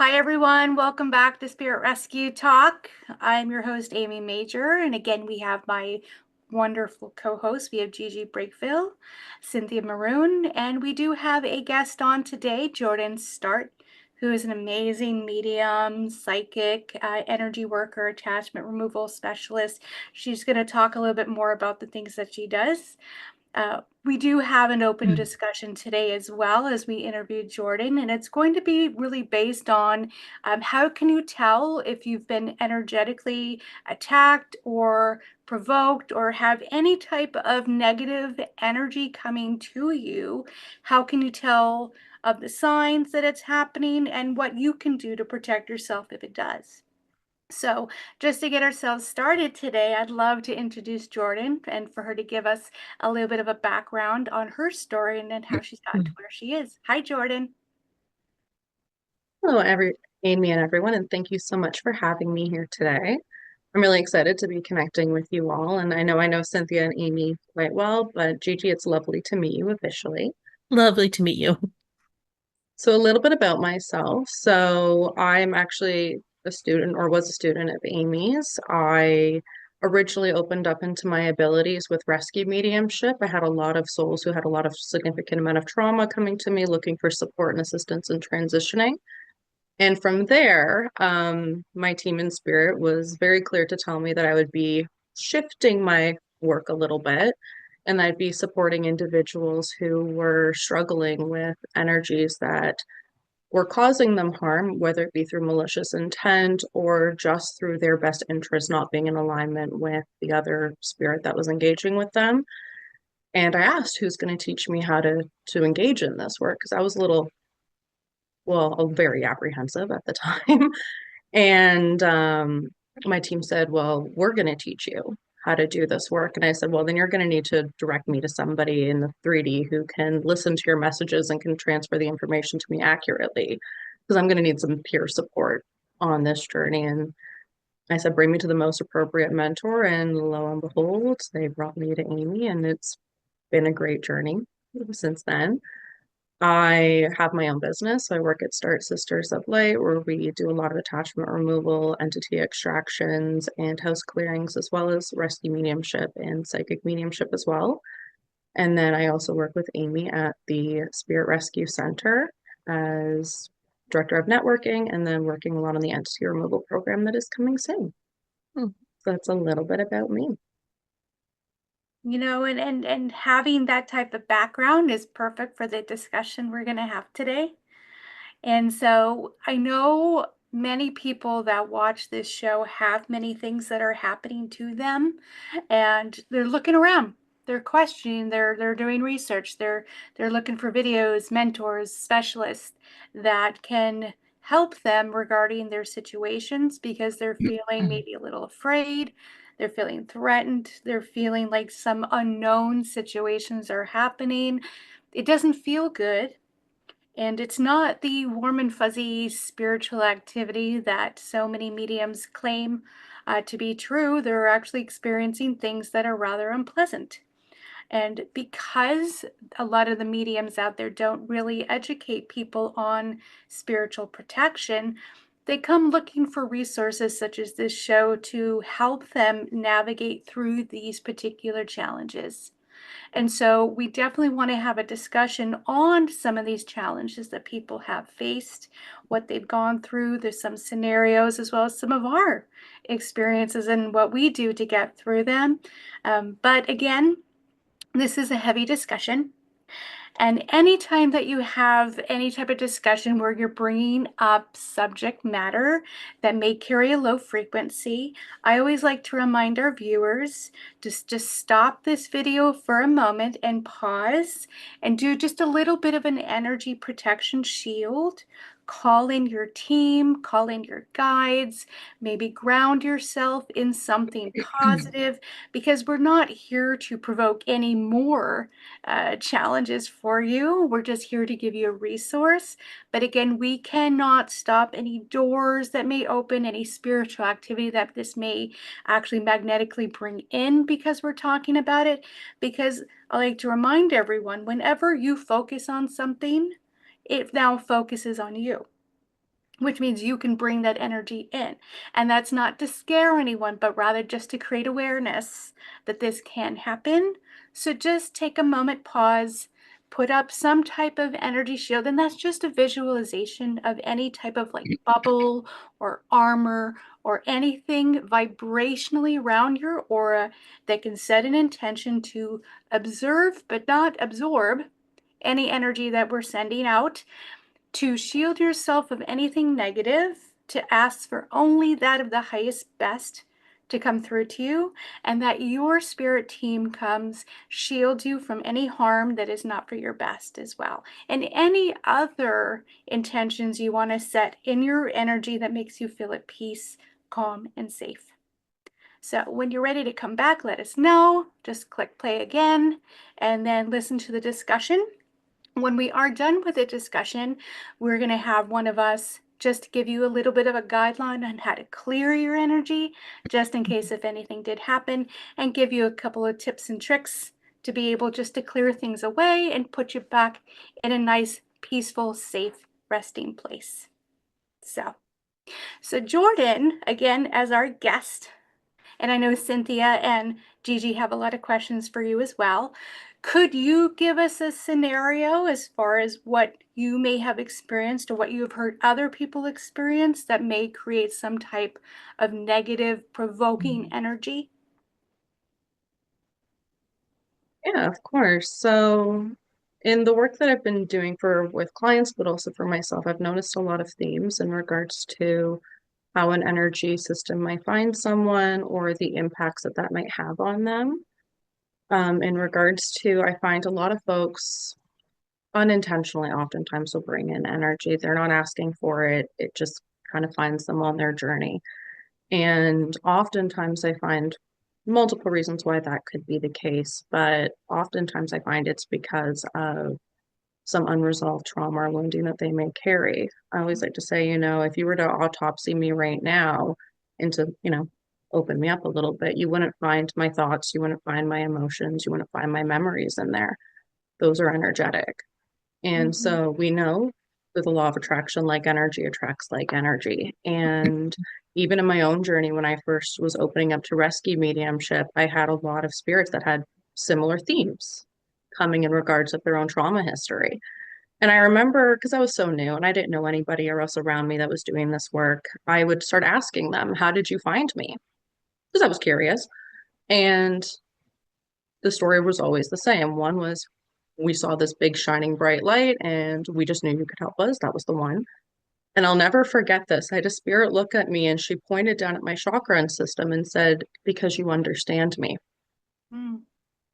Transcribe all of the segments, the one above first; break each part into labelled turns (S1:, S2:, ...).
S1: Hi, everyone. Welcome back to Spirit Rescue Talk. I'm your host, Amy Major. And again, we have my wonderful co-hosts. We have Gigi Breakville, Cynthia Maroon, and we do have a guest on today, Jordan Start, who is an amazing medium, psychic, energy worker, attachment removal specialist. She's going to talk a little bit more about the things that she does. We do have an open discussion today as well as we interviewed Jordan, and it's going to be really based on how can you tell if you've been energetically attacked or provoked or have any type of negative energy coming to you? How can you tell of the signs that it's happening and what you can do to protect yourself if it does? So, just to get ourselves started today, I'd love to introduce Jordan and for her to give us a little bit of a background on her story and then how she's gotten to where she is. Hi, Jordan.
S2: Hello, Amy and everyone, and thank you so much for having me here today. I'm really excited to be connecting with you all, and I know Cynthia and Amy quite well, but Gigi, it's lovely to meet you officially.
S3: Lovely to meet you.
S2: So a little bit about myself. So I'm actually a student or was a student at Amy's. I originally opened up into my abilities with rescue mediumship. I had a lot of souls who had a lot of significant amount of trauma coming to me looking for support and assistance in transitioning. And from there, my team in spirit was very clear to tell me that I would be shifting my work a little bit and I'd be supporting individuals who were struggling with energies that were causing them harm, whether it be through malicious intent or just through their best interest not being in alignment with the other spirit that was engaging with them. And I asked who's going to teach me how to engage in this work because I was a little, well, very apprehensive at the time. And my team said, well, we're going to teach you how to do this work. And I said, well, then you're going to need to direct me to somebody in the 3D who can listen to your messages and can transfer the information to me accurately, because I'm going to need some peer support on this journey. And I said, bring me to the most appropriate mentor. And lo and behold, they brought me to Amy, and it's been a great journey since then. I have my own business. So I work at Start Sisters of Light, where we do a lot of attachment removal, entity extractions, and house clearings, as well as rescue mediumship and psychic mediumship as well. And then I also work with Amy at the Spirit Rescue Center as director of networking, and then working a lot on the entity removal program that is coming soon. So that's a little bit about me.
S1: And having that type of background is perfect for the discussion we're going to have today. And so I know many people that watch this show have many things that are happening to them, and they're looking around. They're questioning, they're doing research, they're looking for videos, mentors, specialists that can help them regarding their situations because they're feeling maybe a little afraid, they're feeling threatened, they're feeling like some unknown situations are happening. It doesn't feel good. And it's not the warm and fuzzy spiritual activity that so many mediums claim to be true. They're actually experiencing things that are rather unpleasant. And because a lot of the mediums out there don't really educate people on spiritual protection, they come looking for resources such as this show to help them navigate through these particular challenges. And so we definitely want to have a discussion on some of these challenges that people have faced, what they've gone through. There's some scenarios as well as some of our experiences and what we do to get through them. But again, this is a heavy discussion. And anytime that you have any type of discussion where you're bringing up subject matter that may carry a low frequency, I always like to remind our viewers just stop this video for a moment and pause and do just a little bit of an energy protection shield. Call in your team, call in your guides, maybe ground yourself in something positive because we're not here to provoke any more challenges for you. We're just here to give you a resource. But again, we cannot stop any doors that may open, any spiritual activity that this may actually magnetically bring in because we're talking about it. Because I like to remind everyone, whenever you focus on something, it now focuses on you. which means you can bring that energy in. And that's not to scare anyone, but rather just to create awareness that this can happen. So just take a moment, pause, put up some type of energy shield, and that's just a visualization of any type of like bubble or armor or anything vibrationally around your aura that can set an intention to observe but not absorb any energy that we're sending out, to shield yourself of anything negative, to ask for only that of the highest best to come through to you, and that your spirit team comes, shields you from any harm that is not for your best as well. And any other intentions you want to set in your energy that makes you feel at peace, calm, and safe. So when you're ready to come back, let us know. Just click play again and then listen to the discussion. When we are done with the discussion, we're going to have one of us just give you a little bit of a guideline on how to clear your energy, just in case if anything did happen, and give you a couple of tips and tricks to be able just to clear things away and put you back in a nice, peaceful, safe resting place. So Jordan, again, as our guest, and I know Cynthia and Gigi have a lot of questions for you as well. Could you give us a scenario as far as what you may have experienced or what you have heard other people experience that may create some type of negative, provoking energy?
S2: Yeah, of course. So in the work that I've been doing for with clients, but also for myself, I've noticed a lot of themes in regards to how an energy system might find someone or the impacts that that might have on them. In regards to, I find a lot of folks unintentionally oftentimes will bring in energy. They're not asking for it. It just kind of finds them on their journey. And oftentimes I find multiple reasons why that could be the case, but oftentimes I find it's because of some unresolved trauma or wounding that they may carry. I always like to say, if you were to autopsy me right now and to, open me up a little bit, you wouldn't find my thoughts, you wouldn't find my emotions, you wouldn't find my memories in there. Those are energetic. And
S1: Mhm.
S2: so we know that the law of attraction, like energy attracts like energy. And even in my own journey, when I first was opening up to rescue mediumship, I had a lot of spirits that had similar themes coming in regards of their own trauma history. And I remember because I was so new and I didn't know anybody else around me that was doing this work, I would start asking them, how did you find me? Because I was curious. And the story was always the same. One was we saw this big shining bright light and we just knew you could help us. That was the one. And I'll never forget this. I had a spirit look at me and she pointed down at my chakra system and said, because you understand me.
S1: Mm.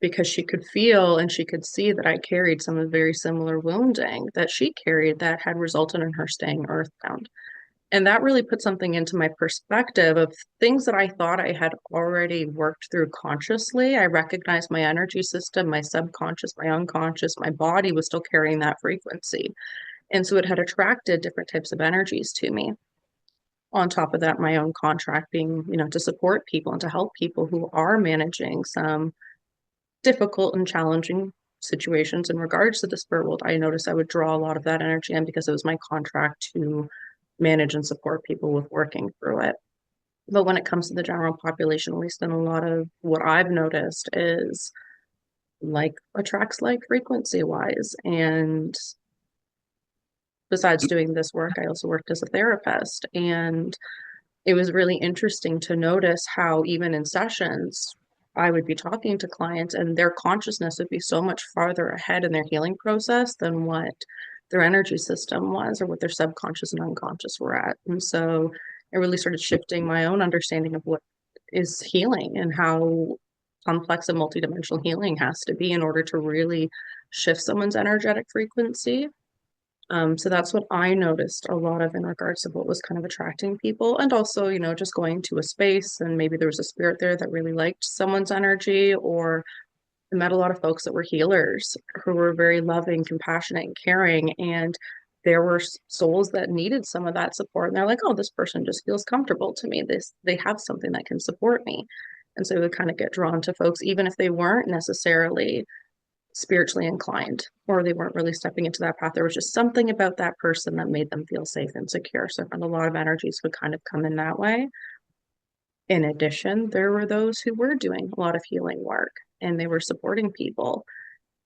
S2: Because she could feel and she could see that I carried some of the very similar wounding that she carried that had resulted in her staying earthbound. And that really put something into my perspective of things that I thought I had already worked through consciously. I recognized my energy system, my subconscious, my unconscious, my body was still carrying that frequency. And so it had attracted different types of energies to me. On top of that, my own contract being, to support people and to help people who are managing some difficult and challenging situations in regards to the spirit world. I noticed I would draw a lot of that energy in because it was my contract to manage and support people with working through it. But when it comes to the general population, at least in a lot of what I've noticed is like attracts like frequency wise. And besides doing this work, I also worked as a therapist. And it was really interesting to notice how even in sessions, I would be talking to clients and their consciousness would be so much farther ahead in their healing process than what their energy system was or what their subconscious and unconscious were at. And so it really started shifting my own understanding of what is healing and how complex and multidimensional healing has to be in order to really shift someone's energetic frequency. So that's what I noticed a lot of in regards to what was kind of attracting people. And also, just going to a space and maybe there was a spirit there that really liked someone's energy, or I met a lot of folks that were healers who were very loving, compassionate, and caring. And there were souls that needed some of that support. And they're like, oh, this person just feels comfortable to me. They have something that can support me. And so we would kind of get drawn to folks, even if they weren't necessarily spiritually inclined, or they weren't really stepping into that path. There was just something about that person that made them feel safe and secure. So I found a lot of energies would kind of come in that way. In addition, there were those who were doing a lot of healing work and they were supporting people.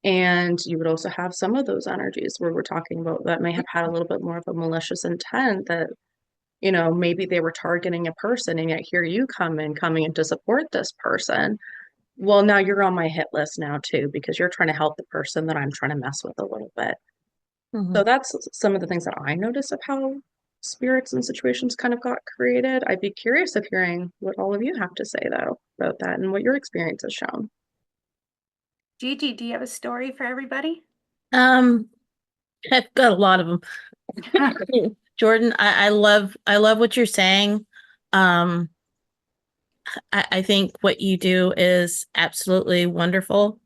S2: And you would also have some of those energies where we're talking about that may have had a little bit more of a malicious intent, that, maybe they were targeting a person, and yet here you coming in to support this person. Well, now you're on my hit list now too, because you're trying to help the person that I'm trying to mess with a little bit. So
S3: Mhm.
S2: that's some of the things that I notice of how spirits and situations kind of got created. I'd be curious of hearing what all of you have to say though about that and what your experience has shown.
S1: Gigi, do you have a story for everybody?
S3: Um, I've got a lot of them. Jordan, I love what you're saying. Um, I think what you do is absolutely wonderful.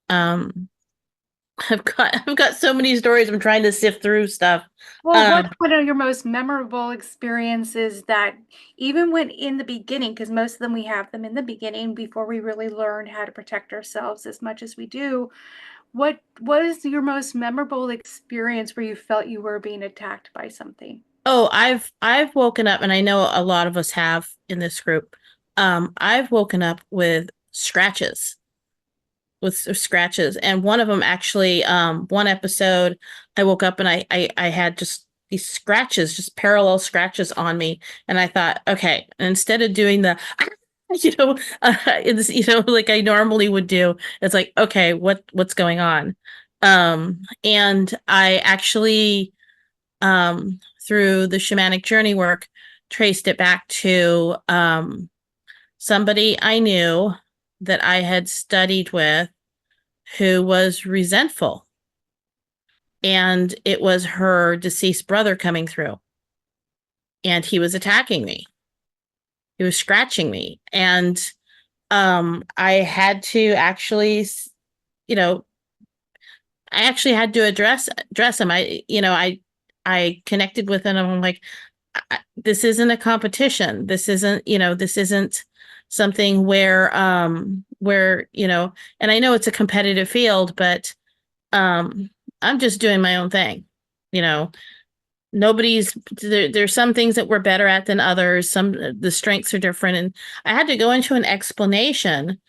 S3: Um, I've got so many stories. I'm trying to sift through stuff.
S1: Well, what's
S3: Um,
S1: one of your most memorable experiences that even when in the beginning, because most of them we have them in the beginning before we really learn how to protect ourselves as much as we do, what was your most memorable experience where you felt you were being attacked by something?
S3: oh, I've woken up, and I know a lot of us have in this group. I've woken up with scratches, and one of them actually, one episode I woke up and I had just these scratches, just parallel scratches on me, and I thought, okay, instead of doing the like I normally would do, it's like, okay, what's going on? And I actually, through the shamanic journey work, traced it back to somebody I knew that I had studied with, who was resentful. And it was her deceased brother coming through. And he was attacking me. He was scratching me. And I had to actually, you know, I actually had to address him. I connected with him, and I'm like, this isn't a competition. This isn't something where, and I know it's a competitive field, but um I'm just doing my own thing. You know, there's some things that we're better at than others. Some the strengths are different, and I had to go into an explanation,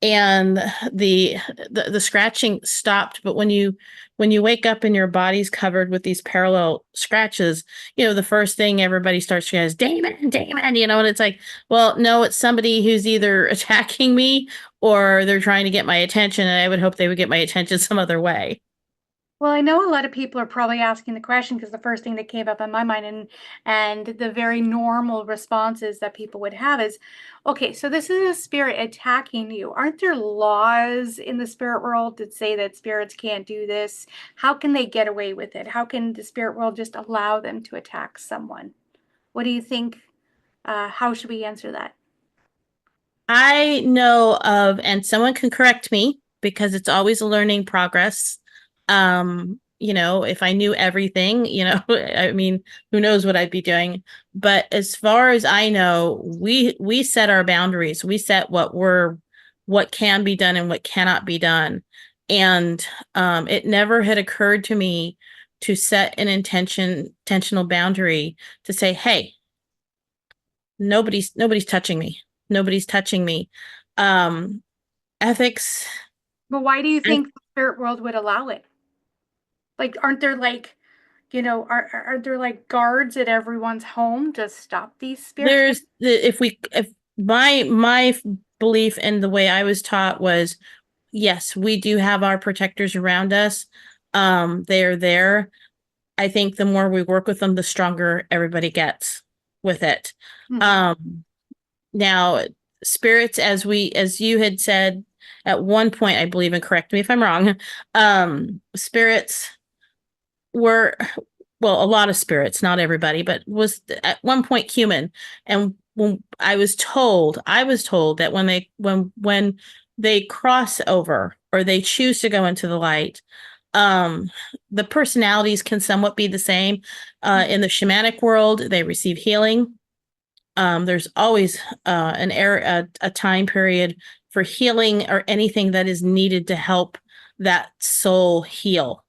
S3: and the the scratching stopped. But when you wake up and your body's covered with these parallel scratches, the first thing everybody starts to go is Damon, Damon, and it's like, well, no, it's somebody who's either attacking me or they're trying to get my attention, and I would hope they would get my attention some other way.
S1: Well, I know a lot of people are probably asking the question because the first thing that came up in my mind and the very normal responses that people would have is, okay, so this is a spirit attacking you. Aren't there laws in the spirit world that say that spirits can't do this? How can they get away with it? How can the spirit world just allow them to attack someone? What do you think? How should we answer that?
S3: I know of, and someone can correct me because it's always a learning progress. If I knew everything, I mean, who knows what I'd be doing. But as far as I know, we set our boundaries. We set what can be done and what cannot be done. And it never had occurred to me to set an intentional boundary to say, hey, nobody's touching me. Nobody's touching me. Um, Ethics.
S1: But why do you
S3: I,
S1: think the spirit world would allow it? Like, aren't there like, are there like guards at everyone's home to stop these spirits?
S3: there's the if my belief and the way I was taught was, yes, we do have our protectors around us. They are there. I think the more we work with them, the stronger everybody gets with it.
S1: Mhm.
S3: Um, Now, spirits, as you had said at one point, I believe, and correct me if I'm wrong, spirits were, well, a lot of spirits, not everybody, but was at one point human. And when I was told that when they cross over or they choose to go into the light, um the personalities can somewhat be the same. In the shamanic world, they receive healing. There's always a time period for healing or anything that is needed to help that soul heal.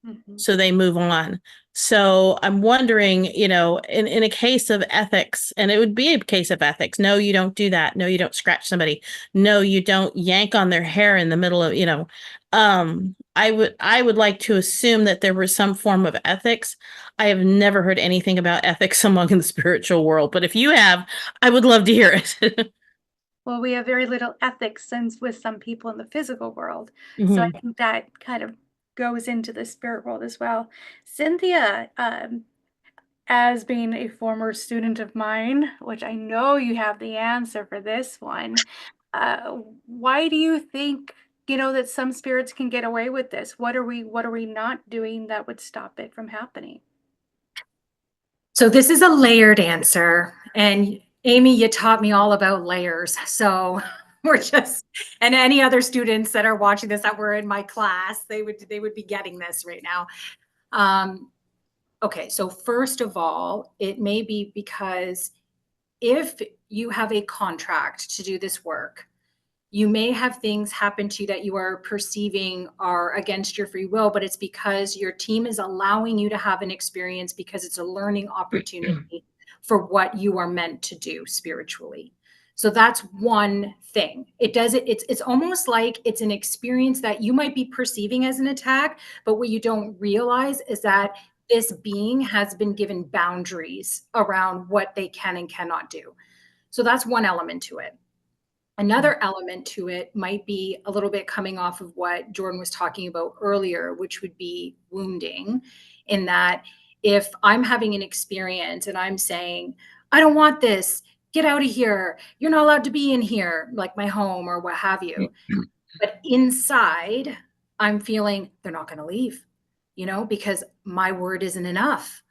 S1: Mhm.
S3: So they move on. So I'm wondering, in a case of ethics, and it would be a case of ethics. No, you don't do that. No, you don't scratch somebody. No, you don't yank on their hair in the middle of, I would like to assume that there was some form of ethics. I have never heard anything about ethics among the spiritual world, but if you have, I would love to hear it.
S1: Well, we have very little ethics since with some people in the physical world. So I
S3: Hmm.
S1: think that kind of goes into the spirit world as well. Cynthia, as being a former student of mine, which I know you have the answer for this one, why do you think, that some spirits can get away with this? What are we not doing that would stop it from happening?
S4: So this is a layered answer. And Amy, you taught me all about layers. So and any other students that are watching this that were in my class, they would be getting this right now. Okay, so first of all, it may be because if you have a contract to do this work, you may have things happen to you that you are perceiving are against your free will, but it's because your team is allowing you to have an experience because it's a learning opportunity for what you are meant to do spiritually. So that's one thing. It's almost like it's an experience that you might be perceiving as an attack, but what you don't realize is that this being has been given boundaries around what they can and cannot do. So that's one element to it. Another element to it might be a little bit coming off of what Jordan was talking about earlier, which would be wounding, in that if I'm having an experience and I'm saying, I don't want this, get out of here, you're not allowed to be in here, like my home or what have you. But inside, I'm feeling they're not going to leave, because my word isn't enough.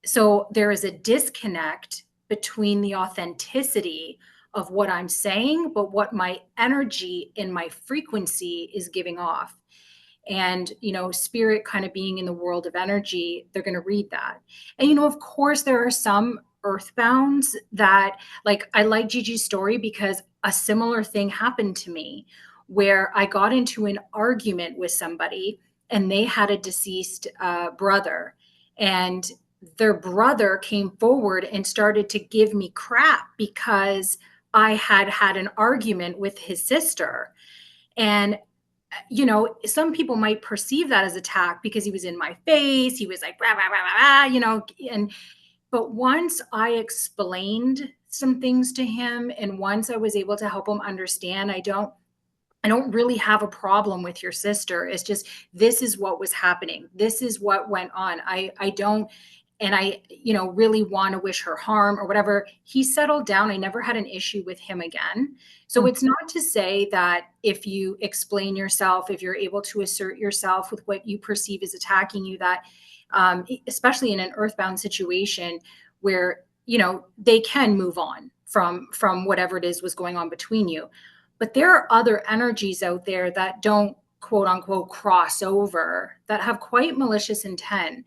S4: So there is a disconnect between the authenticity of what I'm saying, but what my energy and my frequency is giving off. And, spirit kind of being in the world of energy, they're going to read that. And, of course, there are some earthbounds that, like, I like Gigi's story because a similar thing happened to me where I got into an argument with somebody and they had a deceased brother. And their brother came forward and started to give me crap because I had had an argument with his sister. And some people might perceive that as attack because he was in my face. He was like, rah, rah, rah, rah, but once I explained some things to him and once I was able to help him understand, I don't really have a problem with your sister. It's just, this is what was happening. This is what went on. I don't, and I, really want to wish her harm or whatever. He settled down. I never had an issue with him again. So it's not to say that if you explain yourself, if you're able to assert yourself with what you perceive as attacking you, that, especially in an earthbound situation where, they can move on from whatever it is was going on between you. But there are other energies out there that don't, quote unquote, cross over, that have quite malicious intent.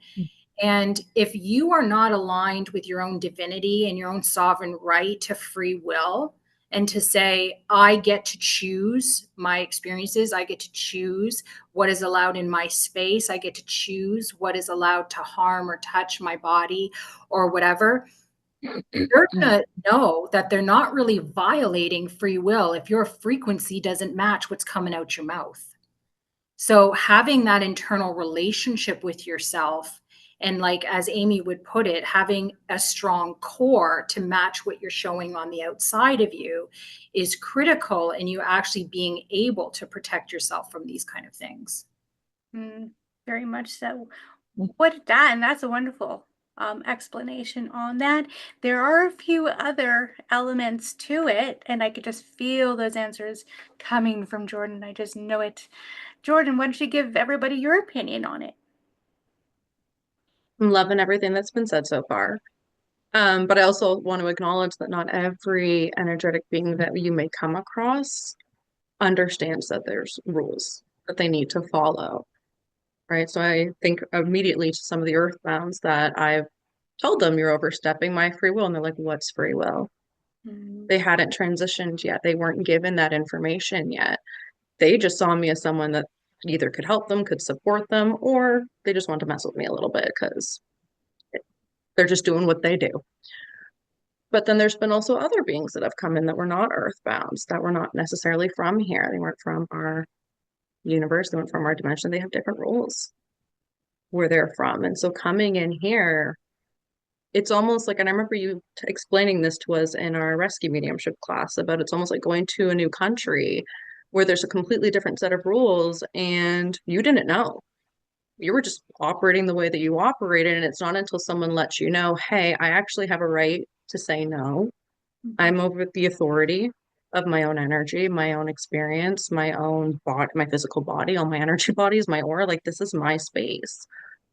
S4: And if you are not aligned with your own divinity and your own sovereign right to free will, and to say, I get to choose my experiences, I get to choose what is allowed in my space, I get to choose what is allowed to harm or touch my body or whatever, you're going to know that they're not really violating free will if your frequency doesn't match what's coming out your mouth. So having that internal relationship with yourself, and like as Amy would put it, having a strong core to match what you're showing on the outside of you is critical in you actually being able to protect yourself from these kind of things.
S1: Very much so. And that's a wonderful explanation on that. There are a few other elements to it, and I could just feel those answers coming from Jordan. I just know it. Jordan, why don't you give everybody your opinion on it?
S2: I'm loving everything that's been said so far. But I also want to acknowledge that not every energetic being that you may come across understands that there's rules that they need to follow, right? So I think immediately to some of the earthbounds that I've told them you're overstepping my free will, and they're like, what's free will? They hadn't transitioned yet. They weren't given that information yet. They just saw me as someone that either could help them, could support them, or they just want to mess with me a little bit because they're just doing what they do. But then there's been also other beings that have come in that were not earthbound, that were not necessarily from here. They weren't from our universe, they weren't from our dimension. They have different rules where they're from. And so coming in here, it's almost like, and I remember you explaining this to us in our rescue mediumship class about it's almost like going to a new country where there's a completely different set of rules and you didn't know. You were just operating the way that you operated. And it's not until someone lets you know, hey, I actually have a right to say no. I'm over the authority of my own energy, my own experience, my own body, my physical body, all my energy bodies, my aura. Like, this is my space.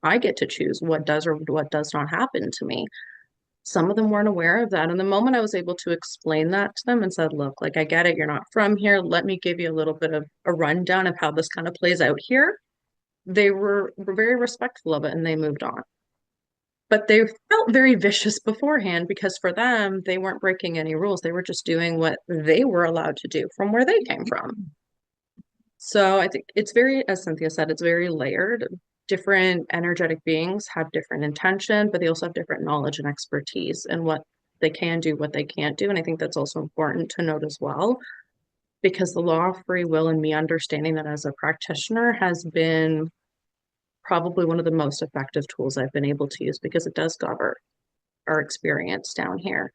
S2: I get to choose what does or what does not happen to me. Some of them weren't aware of that. And the moment I was able to explain that to them and said, look, like, I get it. You're not from here. Let me give you a little bit of a rundown of how this kind of plays out here. They were very respectful of it and they moved on. But they felt very vicious beforehand because for them, they weren't breaking any rules. They were just doing what they were allowed to do from where they came from. So I think it's very, as Cynthia said, it's very layered. Different energetic beings have different intention, but they also have different knowledge and expertise and what they can do, what they can't do. And I think that's also important to note as well, because the law of free will and me understanding that as a practitioner has been probably one of the most effective tools I've been able to use because it does govern our experience down here.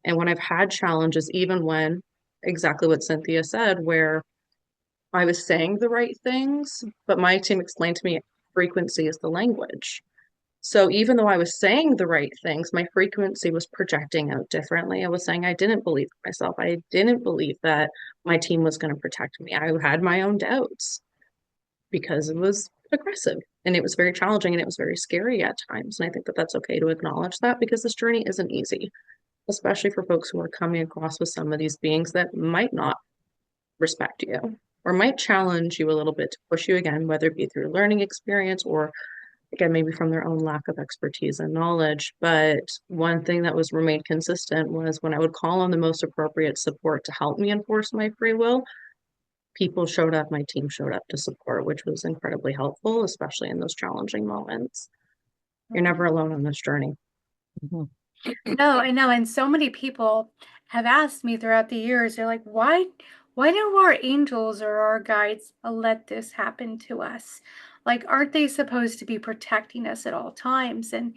S2: And when I've had challenges, even when exactly what Cynthia said, where I was saying the right things, but my team explained to me frequency is the language. So even though I was saying the right things, my frequency was projecting out differently. I was saying I didn't believe myself. I didn't believe that my team was going to protect me. I had my own doubts because it was aggressive and it was very challenging and it was very scary at times. And I think that that's okay to acknowledge that because this journey isn't easy, especially for folks who are coming across with some of these beings that might not respect you or might challenge you a little bit to push you again, whether it be through learning experience or again, maybe from their own lack of expertise and knowledge. But one thing that was remained consistent was when I would call on the most appropriate support to help me enforce my free will, people showed up, my team showed up to support, which was incredibly helpful, especially in those challenging moments. You're never alone on this journey.
S3: Mm-hmm.
S1: No, I know. And so many people have asked me throughout the years, they're like, why do our angels or our guides let this happen to us? Like, aren't they supposed to be protecting us at all times? And,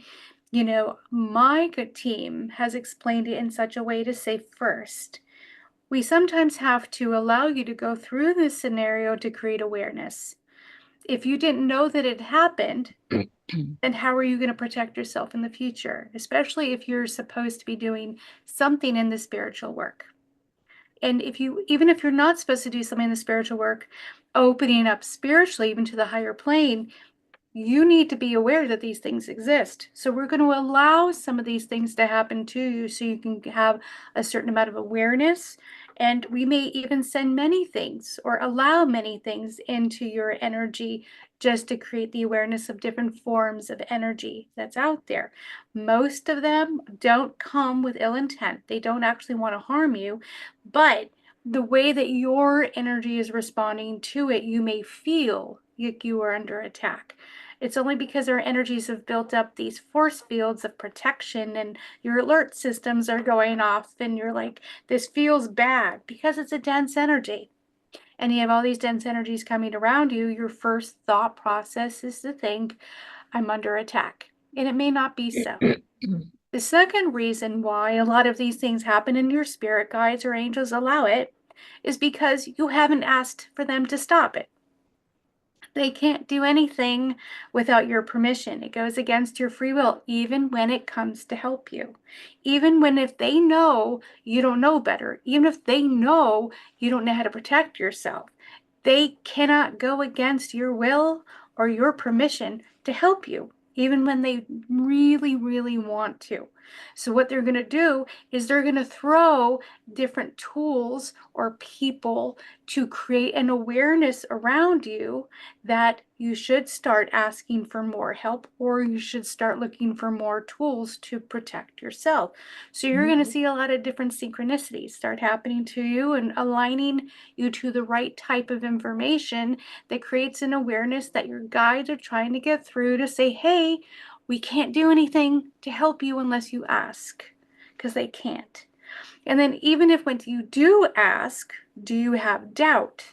S1: my good team has explained it in such a way to say, first, we sometimes have to allow you to go through this scenario to create awareness. If you didn't know that it happened, then how are you going to protect yourself in the future, especially if you're supposed to be doing something in the spiritual work? And even if you're not supposed to do something in the spiritual work, opening up spiritually, even to the higher plane, you need to be aware that these things exist. So we're going to allow some of these things to happen to you so you can have a certain amount of awareness. And we may even send many things or allow many things into your energy just to create the awareness of different forms of energy that's out there. Most of them don't come with ill intent. They don't actually want to harm you, but the way that your energy is responding to it, you may feel like you are under attack. It's only because our energies have built up these force fields of protection and your alert systems are going off and you're like, this feels bad because it's a dense energy. And you have all these dense energies coming around you. Your first thought process is to think, I'm under attack. And it may not be so. The second reason why a lot of these things happen and your spirit guides or angels allow it is because you haven't asked for them to stop it. They can't do anything without your permission. It goes against your free will, even when it comes to help you. Even when if they know you don't know better, even if they know you don't know how to protect yourself, they cannot go against your will or your permission to help you, even when they really, really want to. So what they're going to do is they're going to throw different tools or people to create an awareness around you that you should start asking for more help, or you should start looking for more tools to protect yourself. So you're going to see a lot of different synchronicities start happening to you and aligning you to the right type of information that creates an awareness that your guides are trying to get through to say, hey, we can't do anything to help you unless you ask, because they can't. And then even if when you do ask, do you have doubt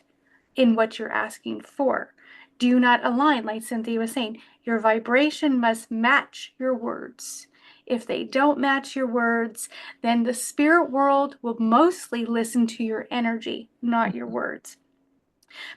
S1: in what you're asking for? Do you not align? Like Cynthia was saying, your vibration must match your words. If they don't match your words, then the spirit world will mostly listen to your energy, not your words.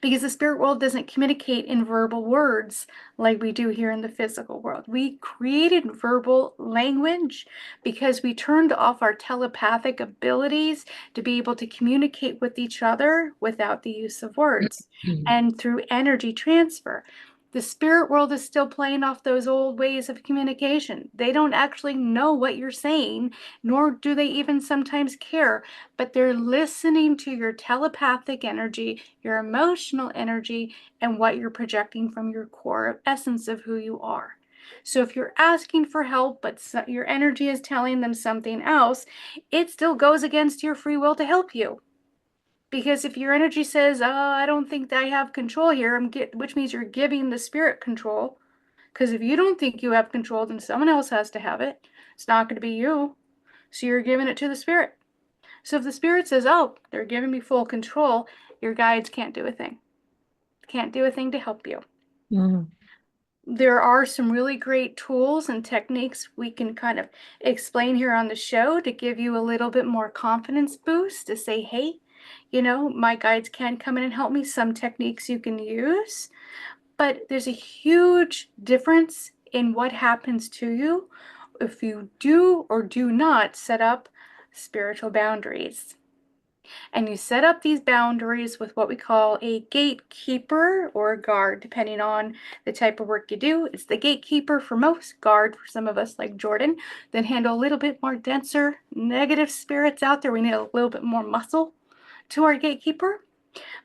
S1: Because the spirit world doesn't communicate in verbal words like we do here in the physical world. We created verbal language because we turned off our telepathic abilities to be able to communicate with each other without the use of words and through energy transfer. The spirit world is still playing off those old ways of communication. They don't actually know what you're saying, nor do they even sometimes care, but they're listening to your telepathic energy, your emotional energy, and what you're projecting from your core essence of who you are. So if you're asking for help, but your energy is telling them something else, it still goes against your free will to help you. Because if your energy says, oh, I don't think I have control here, which means you're giving the spirit control. Because if you don't think you have control, then someone else has to have it. It's not going to be you. So you're giving it to the spirit. So if the spirit says, oh, they're giving me full control, your guides can't do a thing. Can't do a thing to help you.
S3: Mhm.
S1: There are some really great tools and techniques we can kind of explain here on the show to give you a little bit more confidence boost to say, hey, my guides can come in and help me. Some techniques you can use, but there's a huge difference in what happens to you if you do or do not set up spiritual boundaries. And you set up these boundaries with what we call a gatekeeper or a guard, depending on the type of work you do. It's the gatekeeper for most, guard for some of us like Jordan, that handle a little bit more denser negative spirits out there. We need a little bit more muscle to our gatekeeper.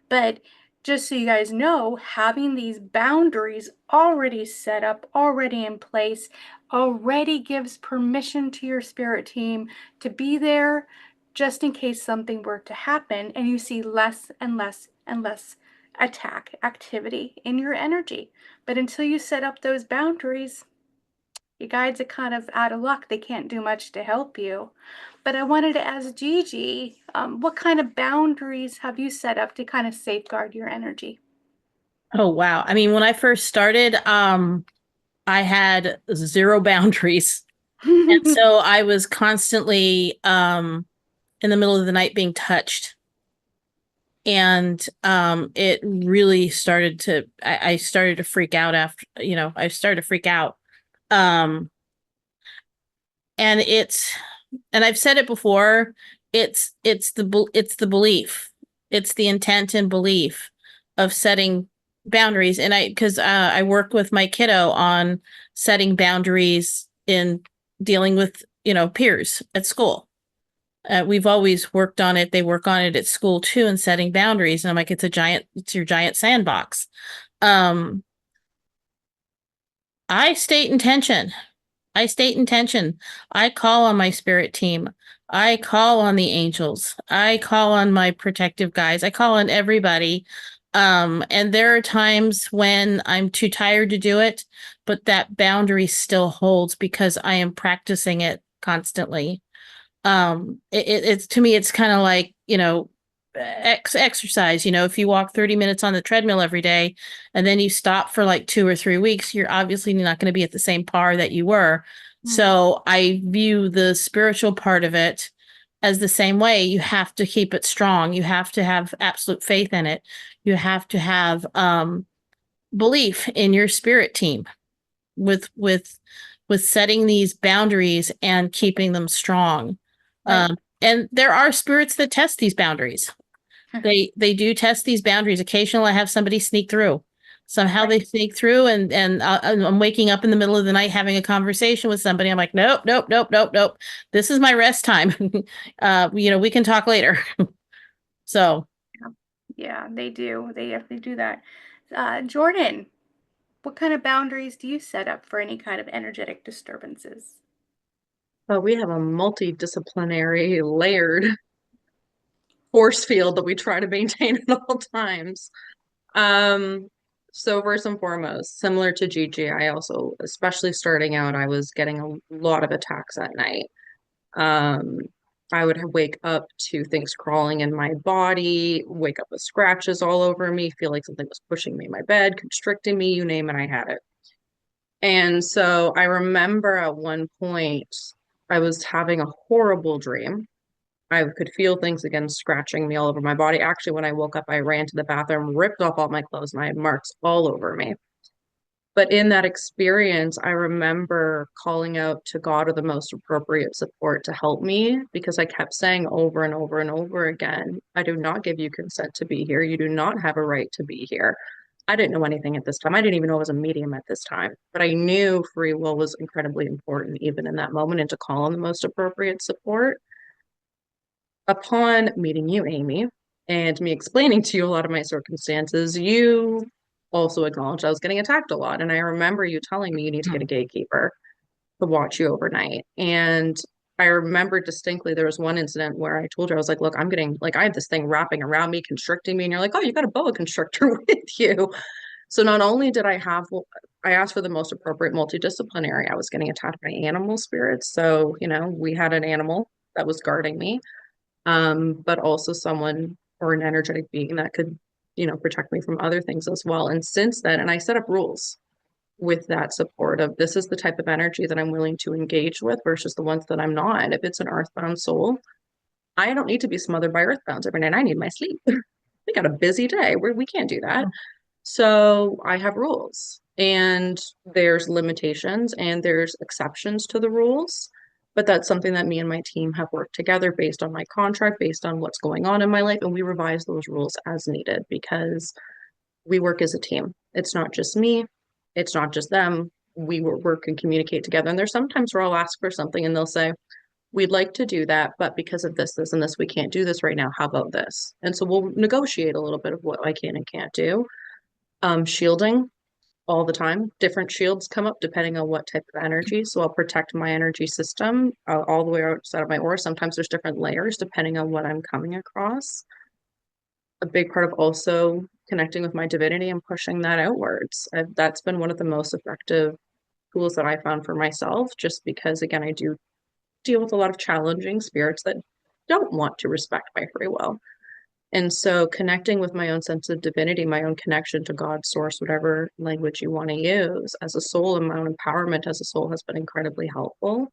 S1: But just so you guys know, having these boundaries already set up, already in place, already gives permission to your spirit team to be there just in case something were to happen and you see less and less and less attack activity in your energy. But until you set up those boundaries, your guides are kind of out of luck. They can't do much to help you. But I wanted to ask Gigi, what kind of boundaries have you set up to kind of safeguard your energy?
S3: Oh, wow. I mean, when I first started, I had zero boundaries. And so I was constantly in the middle of the night being touched. And it really started to, I started to freak out after, I started to freak out. Um, and I've said it before, it's the belief, it's the intent and belief of setting boundaries. And because I work with my kiddo on setting boundaries in dealing with peers at school. We've always worked on it. They work on it at school too, and setting boundaries. And I'm like, it's your giant sandbox. Um, I state intention. I state intention. I call on my spirit team. I call on the angels. I call on my protective guys. I call on everybody. And there are times when I'm too tired to do it, but that boundary still holds because I am practicing it constantly. It's to me, it's kind of like, exercise. If you walk 30 minutes on the treadmill every day and then you stop for like 2 or 3 weeks, you're obviously not going to be at the same par that you were. So I view the spiritual part of it as the same way. You have to keep it strong. You have to have absolute faith in it. You have to have belief in your spirit team with setting these boundaries and keeping them strong.
S1: Right.
S3: And there are spirits that test these boundaries. They do test these boundaries. Occasionally, I have somebody sneak through. Somehow
S1: Right.
S3: they sneak through, and I'm waking up in the middle of the night having a conversation with somebody. I'm like, nope, nope, nope, nope, nope. This is my rest time. We can talk later. So,
S1: Yeah, they do. They definitely do that. Jordan, what kind of boundaries do you set up for any kind of energetic disturbances?
S2: But we have a multidisciplinary, layered force field that we try to maintain at all times. Um, so first and foremost, similar to Gigi, I also, especially starting out, I was getting a lot of attacks at night. Um, I would wake up to things crawling in my body, wake up with scratches all over me, feel like something was pushing me in my bed, constricting me, you name it, I had it. And so I remember at one point I was having a horrible dream. I could feel things again scratching me all over my body. Actually, when I woke up, I ran to the bathroom, ripped off all my clothes, and I had marks all over me. But in that experience, I remember calling out to God or the most appropriate support to help me because I kept saying over and over and over again, I do not give you consent to be here. You do not have a right to be here. I didn't know anything at this time. I didn't even know I was a medium at this time, but I knew free will was incredibly important even in that moment and to call on the most appropriate support. Upon meeting you, Amy, and me explaining to you a lot of my circumstances, you also acknowledged I was getting attacked a lot. And I remember you telling me you need to get a gatekeeper to watch you overnight. And I remember distinctly there was one incident where I told you, I was like, look, I'm getting like, I have this thing wrapping around me, constricting me. And you're like, oh, you got a boa constrictor with you. So not only did I have, I asked for the most appropriate multidisciplinary, I was getting attacked by animal spirits. So, we had an animal that was guarding me, but also someone or an energetic being that could, protect me from other things as well. And since then, and I set up rules with that support of this is the type of energy that I'm willing to engage with versus the ones that I'm not. And if it's an earthbound soul, I don't need to be smothered by earthbounds every night. I need my sleep. We got a busy day where we can't do that. So I have rules and there's limitations and there's exceptions to the rules. But that's something that me and my team have worked together based on my contract, based on what's going on in my life. And we revise those rules as needed because we work as a team. It's not just me, it's not just them. We work and communicate together. And there's sometimes where I'll ask for something and they'll say, we'd like to do that, but because of this, this, and this, we can't do this right now. How about this? And so we'll negotiate a little bit of what I can and can't do. Shielding all the time. Different shields come up depending on what type of energy. So I'll protect my energy system all the way outside of my aura. Sometimes there's different layers depending on what I'm coming across. A big part of also connecting with my divinity and pushing that outwards. That's been one of the most effective tools that I found for myself, just because, again, I do deal with a lot of challenging spirits that don't want to respect my free will. And so connecting with my own sense of divinity, my own connection to God, source, whatever language you want to use as a soul and my own empowerment as a soul has been incredibly helpful.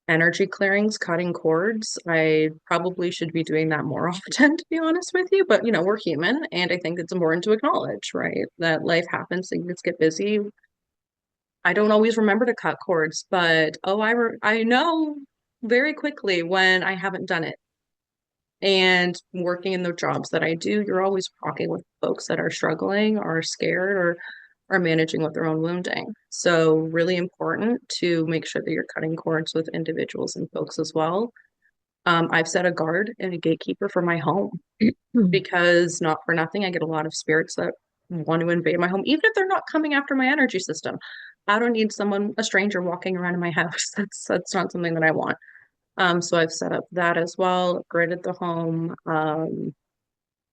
S2: Energy clearings, cutting cords. I probably should be doing that more often, to be honest with you. But, we're human. And I think it's important to acknowledge, right? That life happens, things get busy. I don't always remember to cut cords, but I know very quickly when I haven't done it. And working in the jobs that I do, you're always talking with folks that are struggling or scared or are managing with their own wounding. So really important to make sure that you're cutting cords with individuals and folks as well. I've set a guard and a gatekeeper for my home because not for nothing, I get a lot of spirits that want to invade my home, even if they're not coming after my energy system. I don't need a stranger walking around in my house. That's not something that I want. So I've set up that as well, upgraded the home,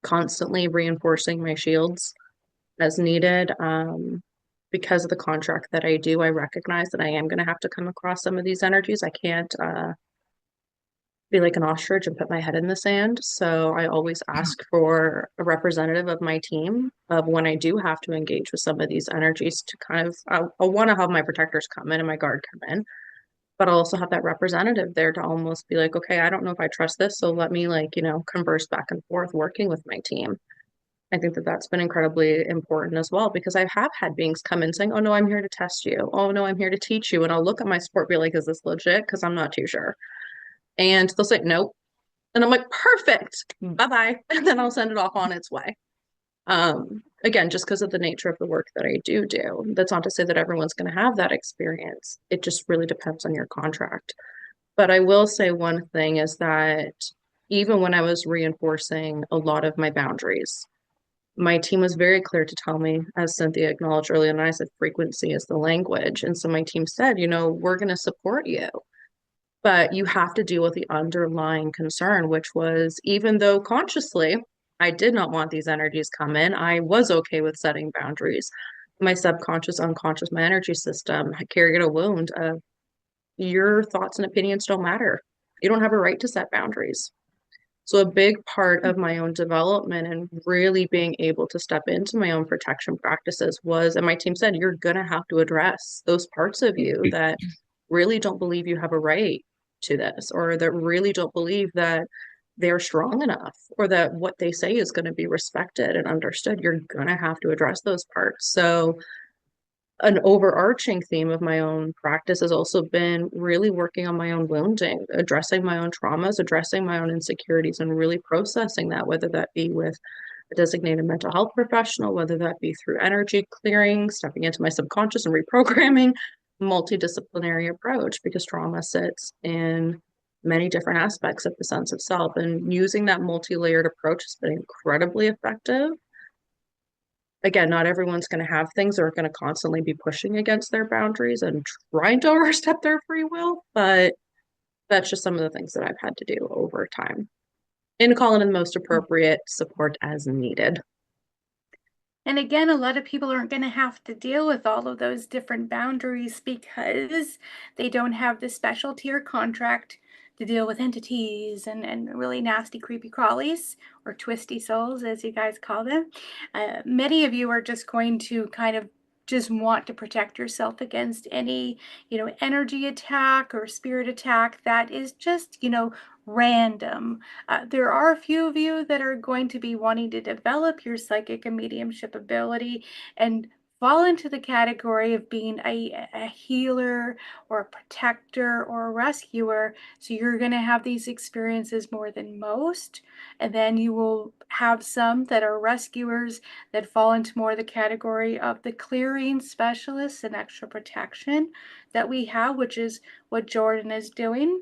S2: constantly reinforcing my shields as needed. Because of the contract that I do, I recognize that I am going to have to come across some of these energies. I can't be like an ostrich and put my head in the sand. So I always ask for a representative of my team of when I do have to engage with some of these energies to kind of, I want to have my protectors come in and my guard come in, but I'll also have that representative there to almost be like, okay, I don't know if I trust this. So let me converse back and forth working with my team. I think that that's been incredibly important as well because I have had beings come in saying, oh no, I'm here to test you. Oh no, I'm here to teach you. And I'll look at my support, be like, is this legit? Because I'm not too sure. And they'll say, nope. And I'm like, perfect, bye-bye. And then I'll send it off on its way. Again, just because of the nature of the work that I do. That's not to say that everyone's going to have that experience. It just really depends on your contract. But I will say one thing is that even when I was reinforcing a lot of my boundaries. My team was very clear to tell me, as Cynthia acknowledged earlier, and I said frequency is the language. And so my team said, we're going to support you, but you have to deal with the underlying concern, which was, even though consciously I did not want these energies come in, I was okay with setting boundaries. My subconscious, unconscious, my energy system carried a wound of your thoughts and opinions don't matter. You don't have a right to set boundaries. So a big part of my own development and really being able to step into my own protection practices was, and my team said, you're going to have to address those parts of you that really don't believe you have a right to this, or that really don't believe that they're strong enough, or that what they say is going to be respected and understood. You're going to have to address those parts. So an overarching theme of my own practice has also been really working on my own wounding, addressing my own traumas, addressing my own insecurities, and really processing that, whether that be with a designated mental health professional, whether that be through energy clearing, stepping into my subconscious and reprogramming, multidisciplinary approach, because trauma sits in many different aspects of the sense of self. And using that multi-layered approach has been incredibly effective. Again, not everyone's going to have things that are going to constantly be pushing against their boundaries and trying to overstep their free will, but that's just some of the things that I've had to do over time and call in the most appropriate support as needed.
S1: And again, a lot of people aren't going to have to deal with all of those different boundaries because they don't have the specialty or contract to deal with entities and really nasty, creepy crawlies, or twisty souls, as you guys call them. Many of you are just going to kind of just want to protect yourself against any, energy attack or spirit attack that is just, random. There are a few of you that are going to be wanting to develop your psychic and mediumship ability and fall into the category of being a healer or a protector or a rescuer. So you're going to have these experiences more than most. And then you will have some that are rescuers that fall into more the category of the clearing specialists and extra protection that we have, which is what Jordan is doing.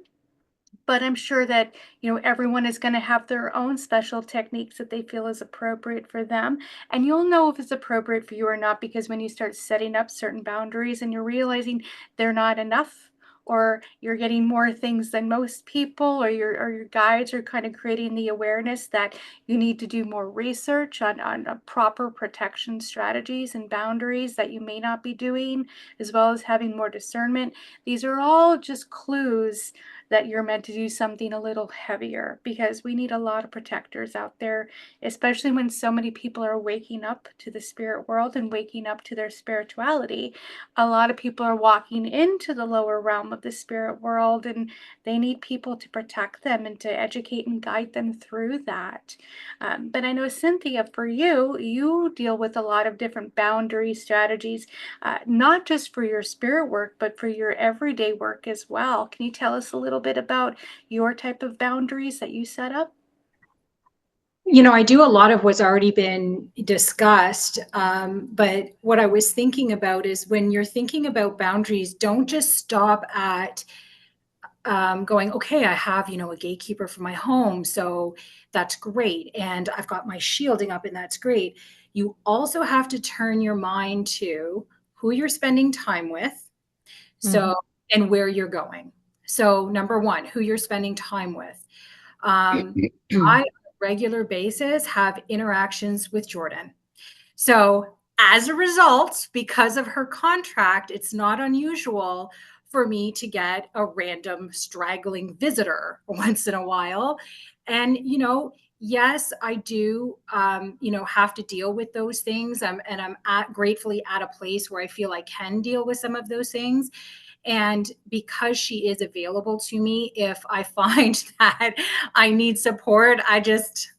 S1: But I'm sure that, everyone is going to have their own special techniques that they feel is appropriate for them. And you'll know if it's appropriate for you or not, because when you start setting up certain boundaries and you're realizing they're not enough, or you're getting more things than most people, or your guides are kind of creating the awareness that you need to do more research on proper protection strategies and boundaries that you may not be doing, as well as having more discernment. These are all just clues that you're meant to do something a little heavier, because we need a lot of protectors out there, especially when so many people are waking up to the spirit world and waking up to their spirituality. A lot of people are walking into the lower realm of the spirit world, and they need people to protect them and to educate and guide them through that. But I know, Cynthia, for you, you deal with a lot of different boundary strategies, not just for your spirit work, but for your everyday work as well. Can you tell us a little bit about your type of boundaries that you set up?
S4: I do a lot of what's already been discussed. But what I was thinking about is, when you're thinking about boundaries, don't just stop at going, okay, I have, a gatekeeper for my home. So that's great. And I've got my shielding up, and that's great. You also have to turn your mind to who you're spending time with. So, and where you're going. So number one, who you're spending time with. I, on a regular basis, have interactions with Jordan. So as a result, because of her contract, it's not unusual for me to get a random straggling visitor once in a while. And, yes, I do, have to deal with those things. And I'm gratefully at a place where I feel I can deal with some of those things. And because she is available to me, if I find that I need support, I just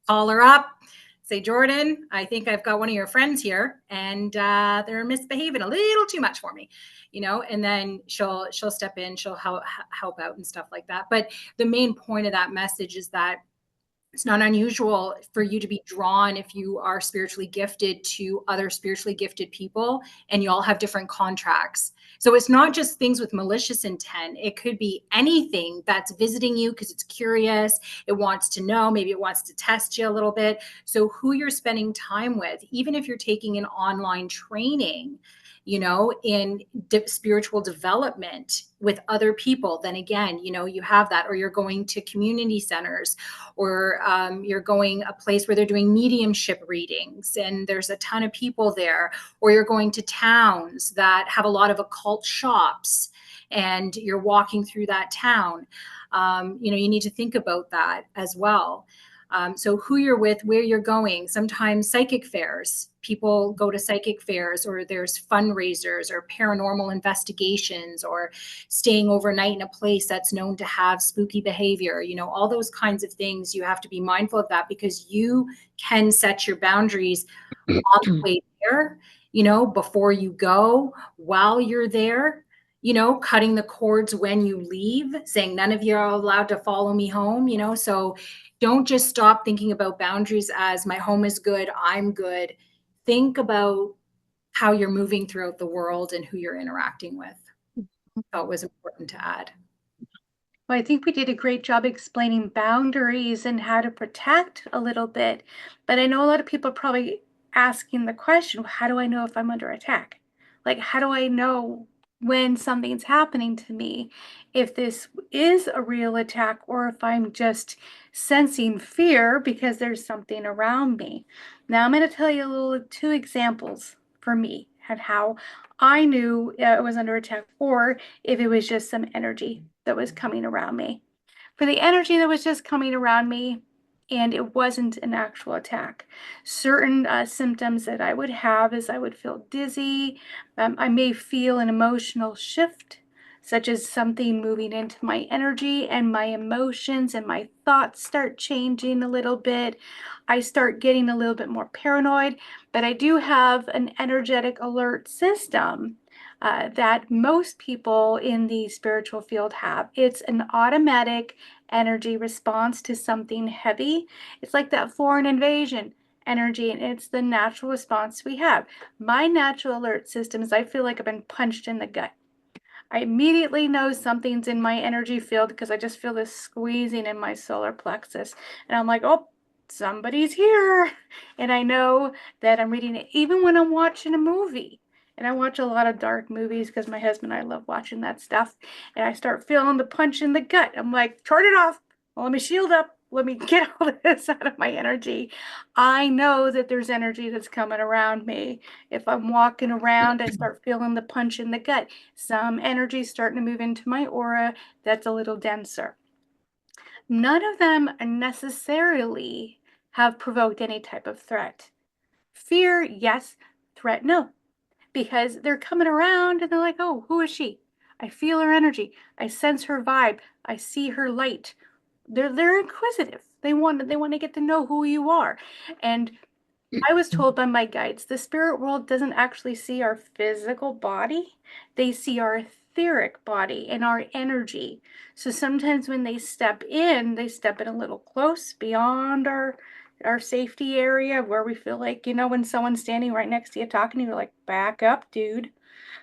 S4: call her up, say, Jordan, I think I've got one of your friends here, and they're misbehaving a little too much for me, and then she'll step in, she'll help out and stuff like that. But the main point of that message is that It's not unusual for you to be drawn, if you are spiritually gifted, to other spiritually gifted people, and you all have different contracts. So it's not just things with malicious intent. It could be anything that's visiting you because it's curious. It wants to know, maybe it wants to test you a little bit. So who you're spending time with, even if you're taking an online training, in spiritual development with other people, then again, you have that. Or you're going to community centers, or you're going a place where they're doing mediumship readings and there's a ton of people there, or you're going to towns that have a lot of occult shops and you're walking through that town. You need to think about that as well. So who you're with, where you're going. Sometimes psychic fairs, people go to psychic fairs, or there's fundraisers or paranormal investigations, or staying overnight in a place that's known to have spooky behavior. All those kinds of things, you have to be mindful of that, because you can set your boundaries on the way there, before you go, while you're there, cutting the cords when you leave, saying none of you are allowed to follow me home, so don't just stop thinking about boundaries as my home is good, I'm good. Think about how you're moving throughout the world and who you're interacting with. So it was important to add.
S1: Well, I think we did a great job explaining boundaries and how to protect a little bit. But I know a lot of people are probably asking the question, how do I know if I'm under attack? Like, how do I know when something's happening to me, if this is a real attack, or if I'm just sensing fear because there's something around me? Now, I'm going to tell you two examples for me and how I knew I was under attack, or if it was just some energy that was coming around me. For the energy that was just coming around me, and it wasn't an actual attack, certain symptoms that I would have is I would feel dizzy. I may feel an emotional shift, such as something moving into my energy, and my emotions and my thoughts start changing a little bit. I start getting a little bit more paranoid, but I do have an energetic alert system that most people in the spiritual field have. It's an automatic energy response to something heavy. It's like that foreign invasion energy, and it's the natural response we have. My natural alert system is I feel like I've been punched in the gut. I immediately know something's in my energy field because I just feel this squeezing in my solar plexus. And I'm like, oh, somebody's here. And I know that I'm reading it even when I'm watching a movie. And I watch a lot of dark movies because my husband and I love watching that stuff. And I start feeling the punch in the gut. I'm like, turn it off. Well, let me shield up. Let me get all this out of my energy. I know that there's energy that's coming around me. If I'm walking around, I start feeling the punch in the gut. Some energy starting to move into my aura that's a little denser. None of them necessarily have provoked any type of threat. Fear, yes. Threat, no. Because they're coming around and they're like, oh, who is she? I feel her energy. I sense her vibe. I see her light. They're inquisitive. They want to get to know who you are. And I was told by my guides, the spirit world doesn't actually see our physical body. They see our etheric body and our energy. So sometimes when they step in a little close beyond our safety area, where we feel like, when someone's standing right next to you talking to you, you're like, back up, dude.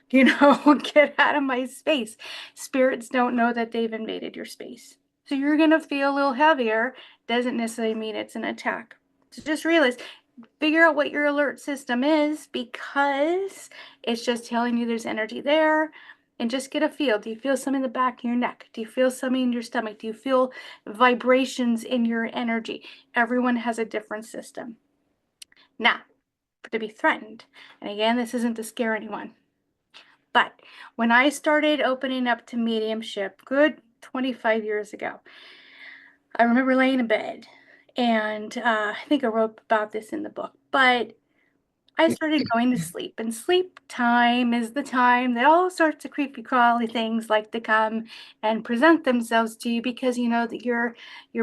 S1: Get out of my space. Spirits don't know that they've invaded your space. So you're going to feel a little heavier. Doesn't necessarily mean it's an attack. So just realize, figure out what your alert system is, because it's just telling you there's energy there. And just get a feel. Do you feel some in the back of your neck? Do you feel something in your stomach? Do you feel vibrations in your energy? Everyone has a different system. Now, to be threatened, and again, this isn't to scare anyone, but when I started opening up to mediumship, good 25 years ago, I remember laying in bed, and I think I wrote about this in the book, but I started going to sleep, and sleep time is the time that all sorts of creepy crawly things like to come and present themselves to you, because you know that your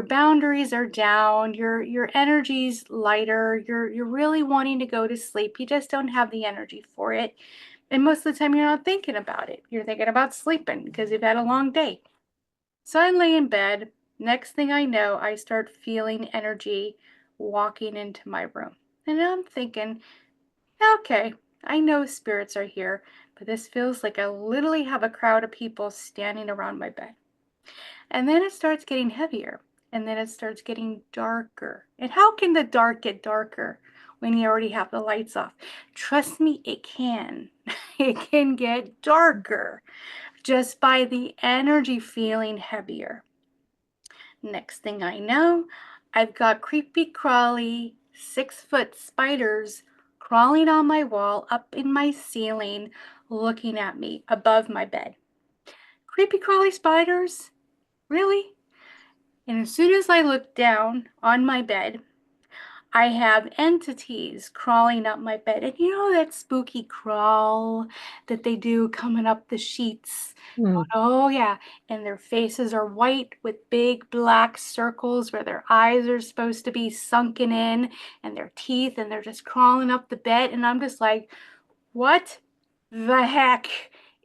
S1: boundaries are down, your energy's lighter, you're really wanting to go to sleep. You just don't have the energy for it. And most of the time you're not thinking about it. You're thinking about sleeping because you've had a long day. So I lay in bed, Next thing I know, I start feeling energy walking into my room. And I'm thinking, okay, I know spirits are here, but this feels like I literally have a crowd of people standing around my bed. And then it starts getting heavier, and then it starts getting darker. And how can the dark get darker when you already have the lights off? Trust me, it can. It can get darker just by the energy feeling heavier. Next thing I know, I've got creepy crawly 6-foot spiders crawling on my wall, up in my ceiling, looking at me above my bed. Creepy crawly spiders? Really? And as soon as I look down on my bed, I have entities crawling up my bed. And you know that spooky crawl that they do coming up the sheets?
S3: Hmm.
S1: Oh, yeah. And their faces are white with big black circles where their eyes are supposed to be sunken in, and their teeth, and they're just crawling up the bed. And I'm just like, what the heck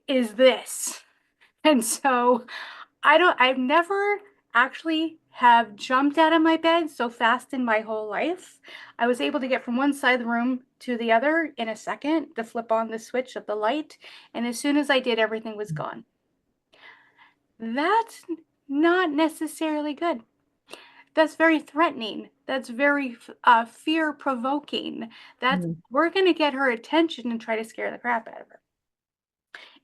S1: is this? And so I've never actually have jumped out of my bed so fast in my whole life. I was able to get from one side of the room to the other in a second to flip on the switch of the light. And as soon as I did, everything was gone. That's not necessarily good. That's very threatening. That's very fear provoking. That's we're going to get her attention and try to scare the crap out of her.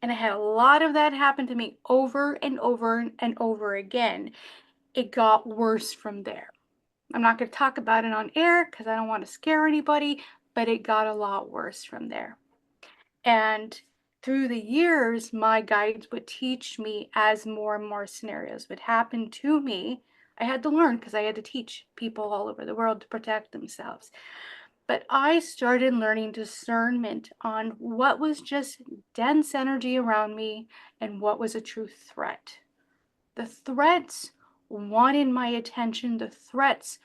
S1: And I had a lot of that happen to me over and over and over again. It got worse from there. I'm not going to talk about it on air because I don't want to scare anybody, but it got a lot worse from there. And through the years, my guides would teach me as more and more scenarios would happen to me. I had to learn because I had to teach people all over the world to protect themselves. But I started learning discernment on what was just dense energy around me and what was a true threat. The threats wanted my attention. The threats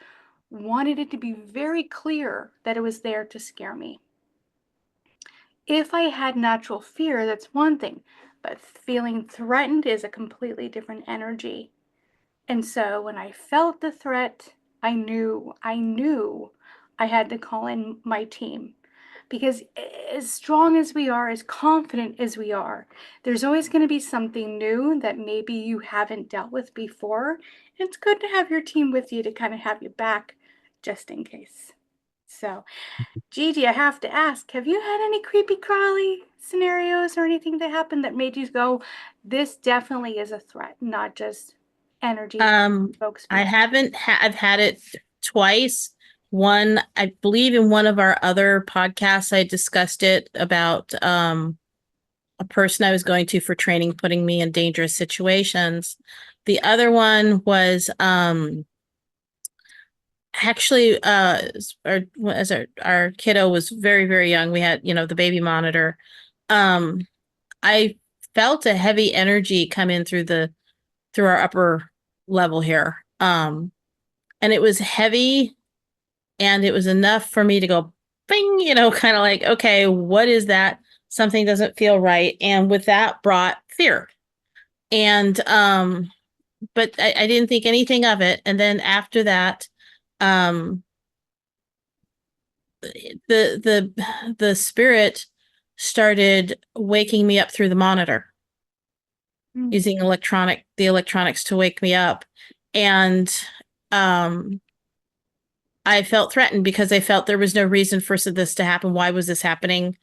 S1: wanted it to be very clear that it was there to scare me. If I had natural fear, that's one thing, but feeling threatened is a completely different energy. And so when I felt the threat, I knew I had to call in my team. Because as strong as we are, as confident as we are, there's always going to be something new that maybe you haven't dealt with before. And it's good to have your team with you to kind of have you back just in case. So, Gigi, I have to ask, have you had any creepy crawly scenarios or anything that happened that made you go, this definitely is a threat, not just energy folks
S3: I
S1: fear?
S3: I've had it twice. One, I believe in one of our other podcasts, I discussed it about a person I was going to for training, putting me in dangerous situations. The other one was actually as our kiddo was very, very young. We had, the baby monitor. I felt a heavy energy come in through our upper level here. And it was heavy, and it was enough for me to go bing, kind of like, okay, what is that? Something doesn't feel right. And with that brought fear. And but I didn't think anything of it. And then after that, um the spirit started waking me up through the monitor, using the electronics to wake me up. And I felt threatened because I felt there was no reason for this to happen. Why was this happening?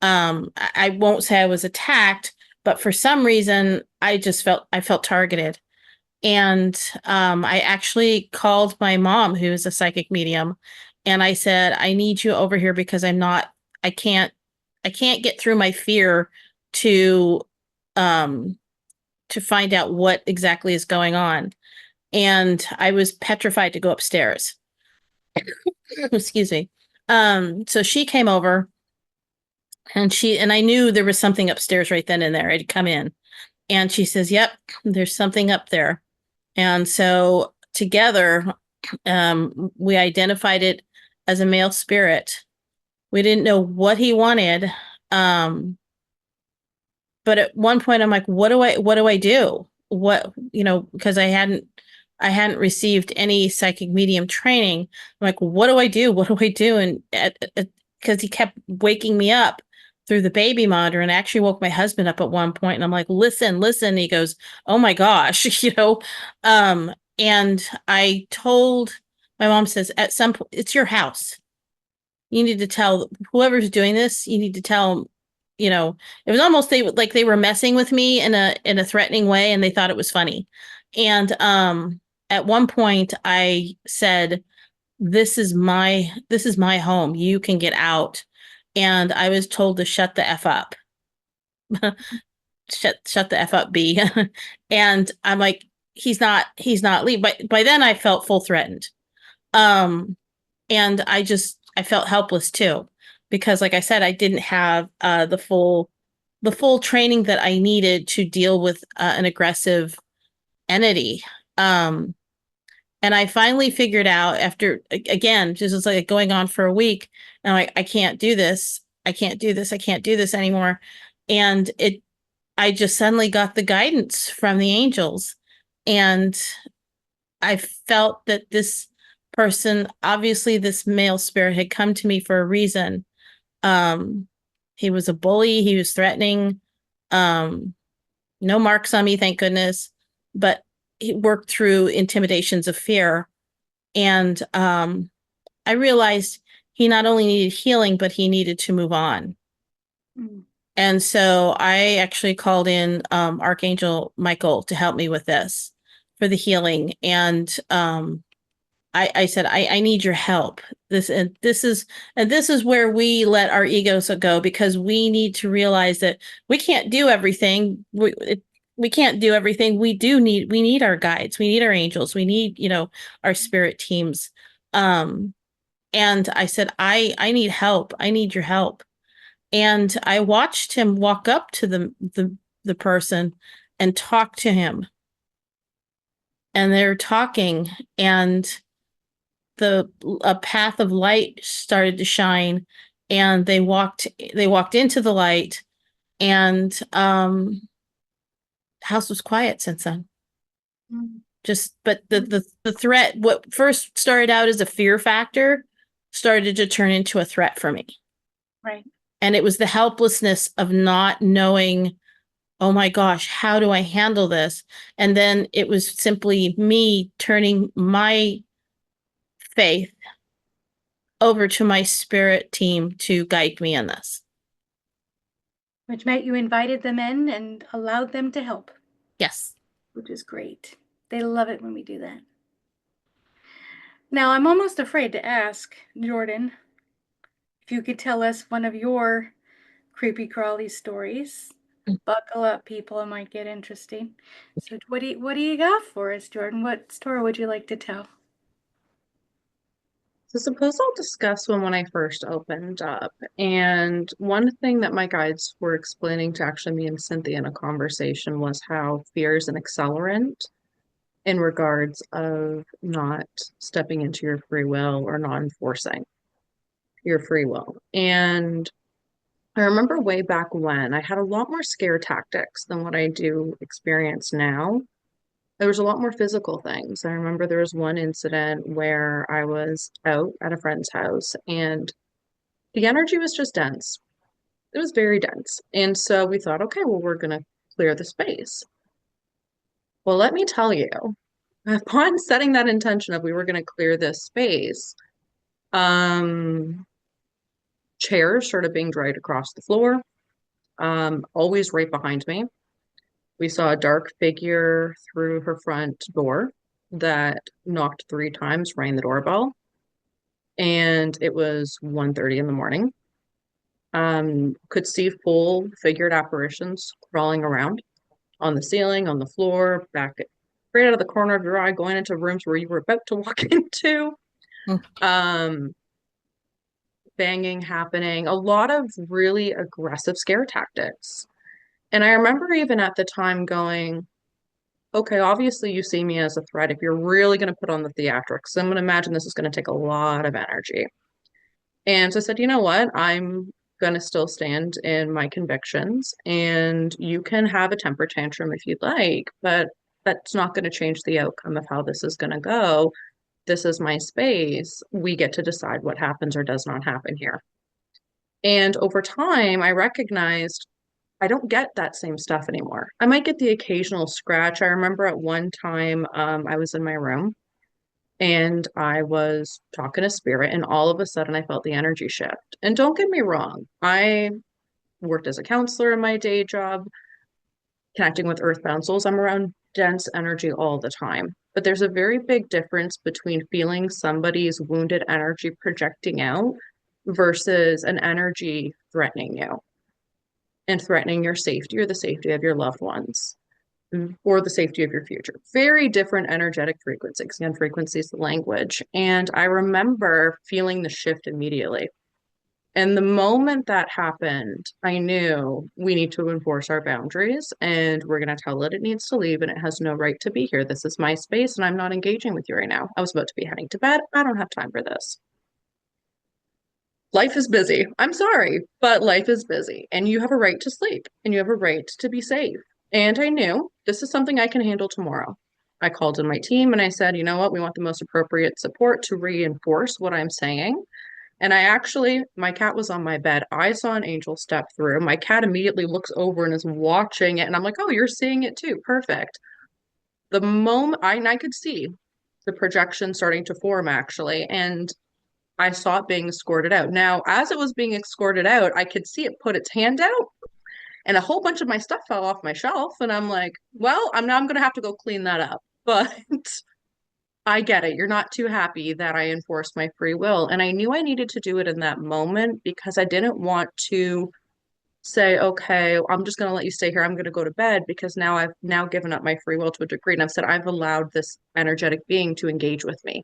S3: I won't say I was attacked, but for some reason I felt targeted. And I actually called my mom, who is a psychic medium, and I said, I need you over here because I can't get through my fear to find out what exactly is going on. And I was petrified to go upstairs. Excuse me. So she came over, and I knew there was something upstairs right then and there. I'd come in, and she says, "Yep, there's something up there." And so together, we identified it as a male spirit. We didn't know what he wanted. But at one point I'm like, what do I do? Because I hadn't I hadn't received any psychic medium training. I'm like, what do I do? What do I do? And because he kept waking me up through the baby monitor, and actually woke my husband up at one point, and I'm like, listen, listen. And he goes, oh my gosh, and I told my mom, says, at some point, it's your house. You need to tell whoever's doing this, you need to tell them, it was almost they were messing with me in a threatening way, and they thought it was funny. And at one point I said, this is my home. You can get out. And I was told to shut the F up. Shut the F up, B. And I'm like, he's not leave. But by then I felt full threatened. Um, and I felt helpless too, because like I said, I didn't have the full training that I needed to deal with an aggressive entity. Um, and I finally figured out, after, again, just was like going on for a week, and I'm like, I can't do this. I can't do this. I can't do this anymore. And I just suddenly got the guidance from the angels. And I felt that this person, obviously this male spirit, had come to me for a reason. Um, he was a bully. He was threatening. Um, no marks on me, thank goodness. But he worked through intimidations of fear. And I realized he not only needed healing, but he needed to move on.
S1: Mm.
S3: And so I actually called in Archangel Michael to help me with this, for the healing. And I said, I need your help. This is where we let our egos go, because we need to realize that we can't do everything. We can't do everything. We need our guides. We need our angels. We need, our spirit teams. And I said, I need help. I need your help. And I watched him walk up to the person and talk to him. And they're talking, and a path of light started to shine, and they walked into the light, and the house was quiet since then.
S1: Mm.
S3: But the threat, what first started out as a fear factor, started to turn into a threat for me.
S1: Right.
S3: And it was the helplessness of not knowing, oh my gosh, how do I handle this? And then it was simply me turning my faith over to my spirit team to guide me in this.
S1: Which meant you invited them in and allowed them to help,
S3: Yes.
S1: which is great. They love it when we do that. Now, I'm almost afraid to ask, Jordan, if you could tell us one of your creepy crawly stories. Buckle up, people, it might get interesting. So what do you got for us, Jordan? What story would you like to tell?
S2: So suppose I'll discuss when I first opened up. And one thing that my guides were explaining to actually me and Cynthia in a conversation was how fear is an accelerant in regards of not stepping into your free will or not enforcing your free will. And I remember way back when I had a lot more scare tactics than what I do experience now. There was a lot more physical things. I remember there was one incident where I was out at a friend's house and the energy was just dense. It was very dense. And so we thought, okay, well, we're going to clear the space. Well, let me tell you, upon setting that intention of we were going to clear this space, um, chairs started being dragged across the floor, always right behind me. We saw a dark figure through her front door that knocked 3 times, rang the doorbell, and it was 1:30 in the morning. Could see full figured apparitions crawling around on the ceiling, on the floor, back right out of the corner of your eye, going into rooms where you were about to walk into.
S3: Mm.
S2: Um, Banging happening, a lot of really aggressive scare tactics. And I remember even at the time going, okay, obviously you see me as a threat if you're really going to put on the theatrics. I'm going to imagine this is going to take a lot of energy. And so I said, you know what? I'm going to still stand in my convictions and you can have a temper tantrum if you'd like, but that's not going to change the outcome of how this is going to go. This is my space. We get to decide what happens or does not happen here. And over time, I recognized I don't get that same stuff anymore. I might get the occasional scratch. I remember at one time, I was in my room and I was talking to spirit, and all of a sudden I felt the energy shift. And don't get me wrong, I worked as a counselor in my day job, connecting with earthbound souls. I'm around dense energy all the time. But there's a very big difference between feeling somebody's wounded energy projecting out versus an energy threatening you and threatening your safety or the safety of your loved ones or the safety of your future. Very different energetic frequencies. Again, frequency is the language. And I remember feeling the shift immediately. And the moment that happened, I knew we need to enforce our boundaries and we're going to tell it needs to leave and it has no right to be here. This is my space and I'm not engaging with you right now. I was about to be heading to bed. I don't have time for this. Life is busy. I'm sorry, but life is busy and you have a right to sleep and you have a right to be safe. And I knew this is something I can handle tomorrow. I called in my team and I said, you know what? We want the most appropriate support to reinforce what I'm saying. And I actually, my cat was on my bed. I saw an angel step through. My cat immediately looks over and is watching it. And I'm like, oh, you're seeing it too. Perfect. The moment I could see the projection starting to form actually. And I saw it being escorted out. Now, as it was being escorted out, I could see it put its hand out and a whole bunch of my stuff fell off my shelf. And I'm like, well, I'm going to have to go clean that up. But I get it. You're not too happy that I enforced my free will. And I knew I needed to do it in that moment because I didn't want to say, okay, I'm just going to let you stay here. I'm going to go to bed because now I've now given up my free will to a degree. And I've said, I've allowed this energetic being to engage with me.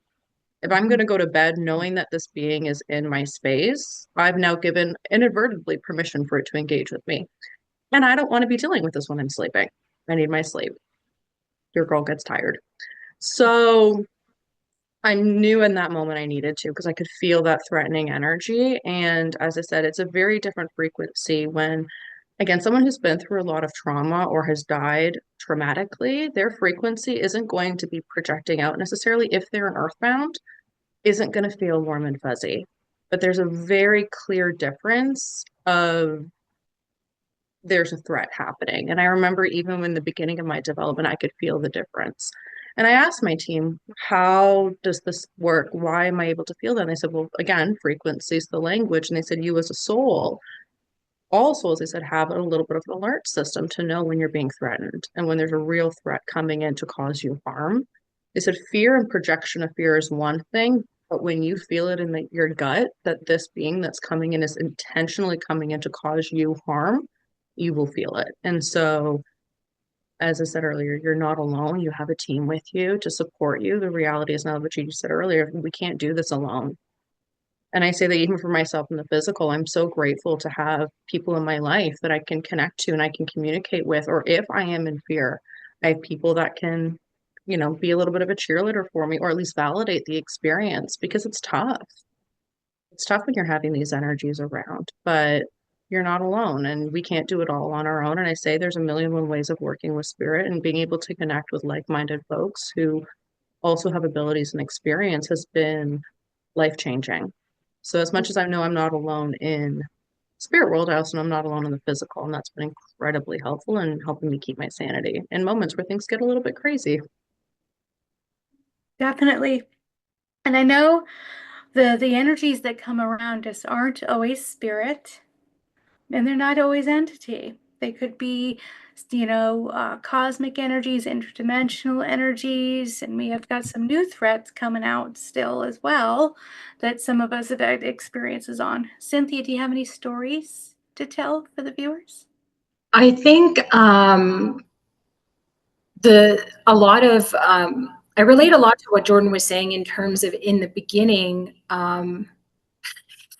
S2: If I'm going to go to bed knowing that this being is in my space, I've now given inadvertently permission for it to engage with me. And I don't want to be dealing with this when I'm sleeping. I need my sleep. Your girl gets tired. So I knew in that moment I needed to because I could feel that threatening energy. And as I said, it's a very different frequency when, again, someone who's been through a lot of trauma or has died traumatically, their frequency isn't going to be projecting out necessarily if they're an earthbound, isn't going to feel warm and fuzzy. But there's a very clear difference of there's a threat happening. And I remember even in the beginning of my development, I could feel the difference. And I asked my team, how does this work? Why am I able to feel that? And they said, well, again, frequency is the language. And they said, you as a soul, all souls, they said, have a little bit of an alert system to know when you're being threatened and when there's a real threat coming in to cause you harm. They said, fear and projection of fear is one thing, but when you feel it in your gut that this being that's coming in is intentionally coming in to cause you harm, you will feel it. And so, as I said earlier, you're not alone. You have a team with you to support you. The reality is now what you said earlier, we can't do this alone. And I say that even for myself in the physical, I'm so grateful to have people in my life that I can connect to and I can communicate with. Or if I am in fear, I have people that can, be a little bit of a cheerleader for me or at least validate the experience because it's tough. It's tough when you're having these energies around, but you're not alone and we can't do it all on our own. And I say there's a million and one ways of working with spirit and being able to connect with like-minded folks who also have abilities and experience has been life-changing. So as much as I know I'm not alone in spirit world, I also know I'm not alone in the physical, and that's been incredibly helpful in helping me keep my sanity in moments where things get a little bit crazy.
S1: Definitely. And I know the energies that come around us aren't always spirit, and they're not always entity. They could be, cosmic energies, interdimensional energies, and we have got some new threats coming out still as well that some of us have had experiences on. Cynthia, do you have any stories to tell for the viewers?
S4: I think I relate a lot to what Jordan was saying in terms of in the beginning.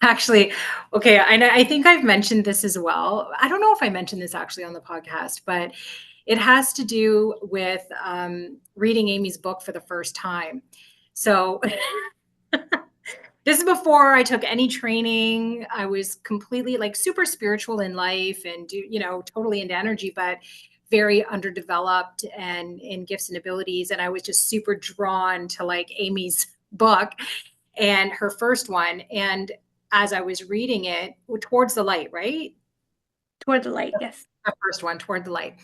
S4: Actually, okay, I think I've mentioned this as well. I don't know if I mentioned this actually on the podcast, but it has to do with reading Amy's book for the first time. So this is before I took any training. I was completely like super spiritual in life and totally into energy. But very underdeveloped and in gifts and abilities. And I was just super drawn to like Amy's book and her first one. And as I was reading it, Towards the Light, right?
S1: Toward the light, yes.
S4: The first one, Toward the Light.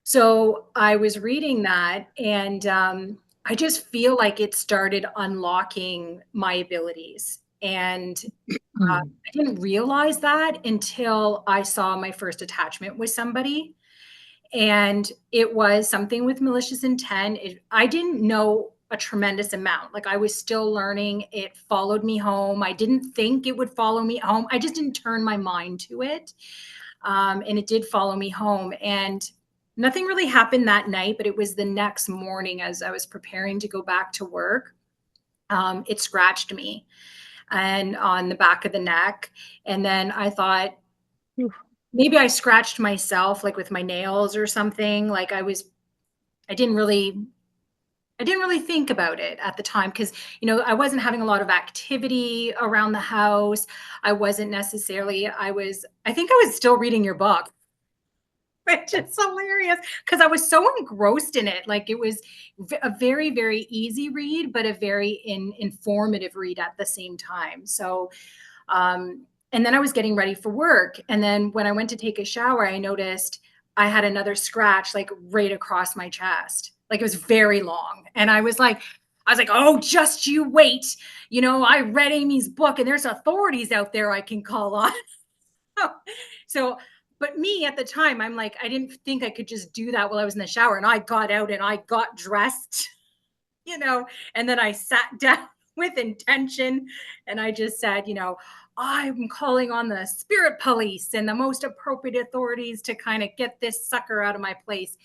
S4: So I was reading that, and I just feel like it started unlocking my abilities. And I didn't realize that until I saw my first attachment with somebody. And it was something with malicious intent. I didn't know a tremendous amount. Like I was still learning. It followed me home. I didn't think it would follow me home. I just didn't turn my mind to it. And it did follow me home. And nothing really happened that night, but it was the next morning as I was preparing to go back to work. It scratched me and on the back of the neck. And then I thought, maybe I scratched myself like with my nails or something. Like I didn't really think about it at the time because, I wasn't having a lot of activity around the house. I wasn't necessarily, I think I was still reading your book, which is hilarious because I was so engrossed in it. Like it was a very, very easy read, but a very informative read at the same time. So, and then I was getting ready for work. And then when I went to take a shower, I noticed I had another scratch like right across my chest. Like it was very long. And I was like, oh, just you wait. I read Amy's book and there's authorities out there I can call on. So, but me at the time, I'm like, I didn't think I could just do that while I was in the shower. And I got out and I got dressed, and then I sat down with intention and I just said, I'm calling on the spirit police and the most appropriate authorities to kind of get this sucker out of my place.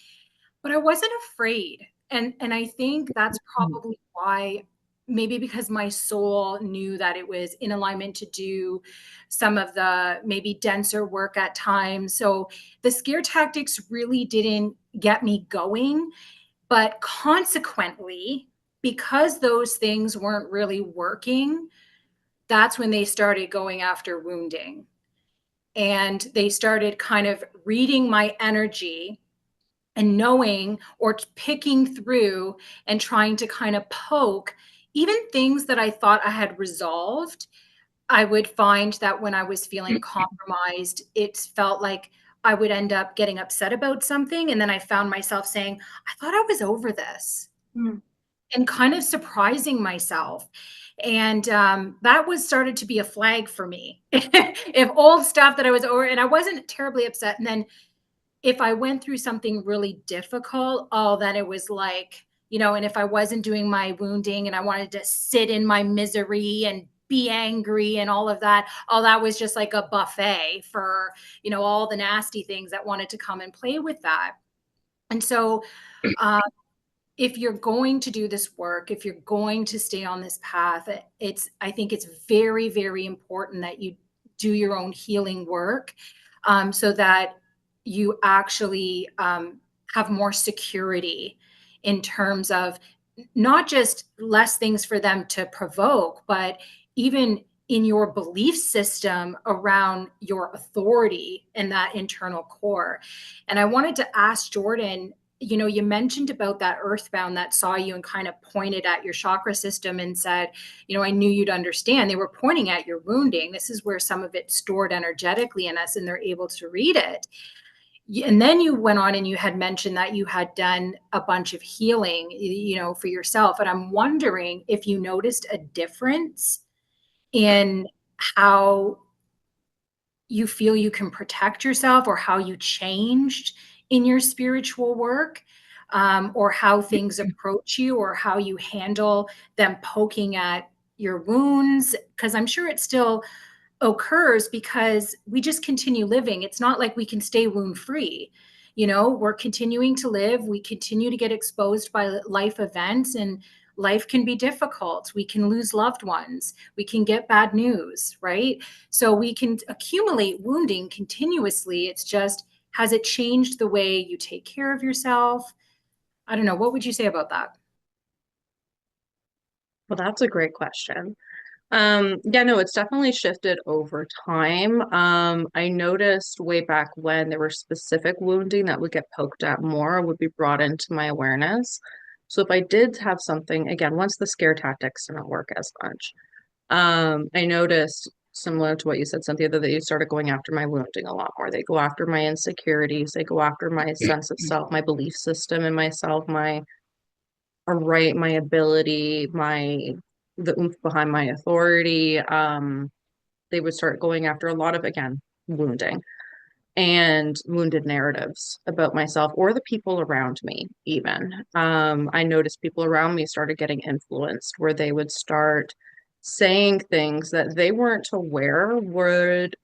S4: But I wasn't afraid. And I think that's probably why, maybe because my soul knew that it was in alignment to do some of the maybe denser work at times. So the scare tactics really didn't get me going. But consequently, because those things weren't really working, that's when they started going after wounding. And they started kind of reading my energy and knowing or picking through and trying to kind of poke even things that I thought I had resolved. I would find that when I was feeling compromised, it felt like I would end up getting upset about something. And then I found myself saying, I thought I was over this. And kind of surprising myself. And that was started to be a flag for me. If old stuff that I was over, and I wasn't terribly upset. And then if I went through something really difficult, oh, then it was like, and if I wasn't doing my wounding and I wanted to sit in my misery and be angry and all of that, oh, that was just like a buffet for, all the nasty things that wanted to come and play with that. And so, if you're going to do this work, if you're going to stay on this path, I think it's very, very important that you do your own healing work, so that you actually have more security in terms of not just less things for them to provoke, but even in your belief system around your authority and that internal core. And I wanted to ask Jordan, you mentioned about that earthbound that saw you and kind of pointed at your chakra system and said, I knew you'd understand. They were pointing at your wounding. This is where some of it's stored energetically in us and they're able to read it. And then you went on and you had mentioned that you had done a bunch of healing, for yourself. And I'm wondering if you noticed a difference in how you feel you can protect yourself or how you changed in your spiritual work, or how things approach you or how you handle them poking at your wounds. Because I'm sure it still occurs because we just continue living. It's not like we can stay wound free. We're continuing to live. We continue to get exposed by life events, and life can be difficult. We can lose loved ones. We can get bad news, right? So we can accumulate wounding continuously. It's just, has it changed the way you take care of yourself? I don't know. What would you say about that?
S2: Well, that's a great question. Yeah, no, it's definitely shifted over time. I noticed way back when there were specific wounding that would get poked at more, would be brought into my awareness. So if I did have something, again, once the scare tactics didn't work as much, I noticed similar to what you said, Cynthia, that they started going after my wounding a lot more. They go after my insecurities, they go after my sense of self, my belief system in myself, my my ability, the oomph behind my authority. They would start going after a lot of, again, wounding and wounded narratives about myself or the people around me, even. I noticed people around me started getting influenced where they would start saying things that they weren't aware would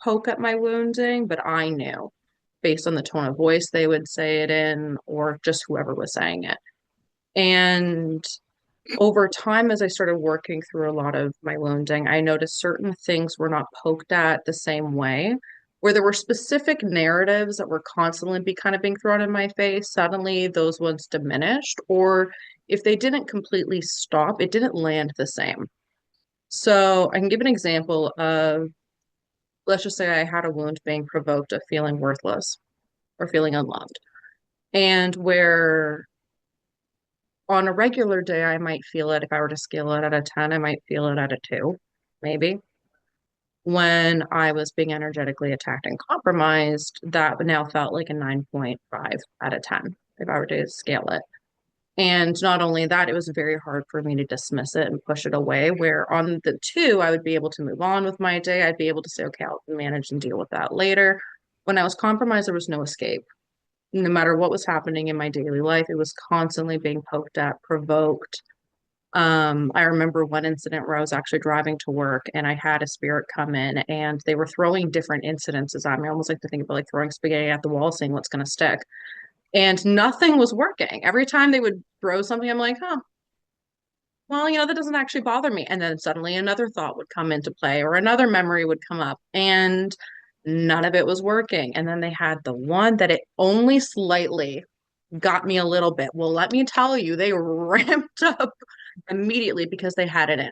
S2: poke at my wounding, but I knew based on the tone of voice they would say it in, or just whoever was saying it. And over time, as I started working through a lot of my wounding, I noticed certain things were not poked at the same way, where there were specific narratives that were constantly kind of being thrown in my face. Suddenly, those ones diminished, or if they didn't completely stop, it didn't land the same. So I can give an example of, let's just say I had a wound being provoked of feeling worthless or feeling unloved, and where on a regular day, I might feel it. If I were to scale it at a 10, I might feel it at a 2, maybe. When I was being energetically attacked and compromised, that now felt like a 9.5 out of 10 if I were to scale it. And not only that, it was very hard for me to dismiss it and push it away. Where on the 2, I would be able to move on with my day. I'd be able to say, okay, I'll manage and deal with that later. When I was compromised, there was no escape. No matter what was happening in my daily life, it was constantly being poked at, provoked. I remember one incident where I was actually driving to work and I had a spirit come in and they were throwing different incidences at me. I almost like to think about like throwing spaghetti at the wall, seeing what's going to stick. And nothing was working. Every time they would throw something, I'm like, huh, well, that doesn't actually bother me. And then suddenly another thought would come into play or another memory would come up and none of it was working. And then they had the one that it only slightly got me a little bit. Well, let me tell you, they ramped up immediately because they had it in.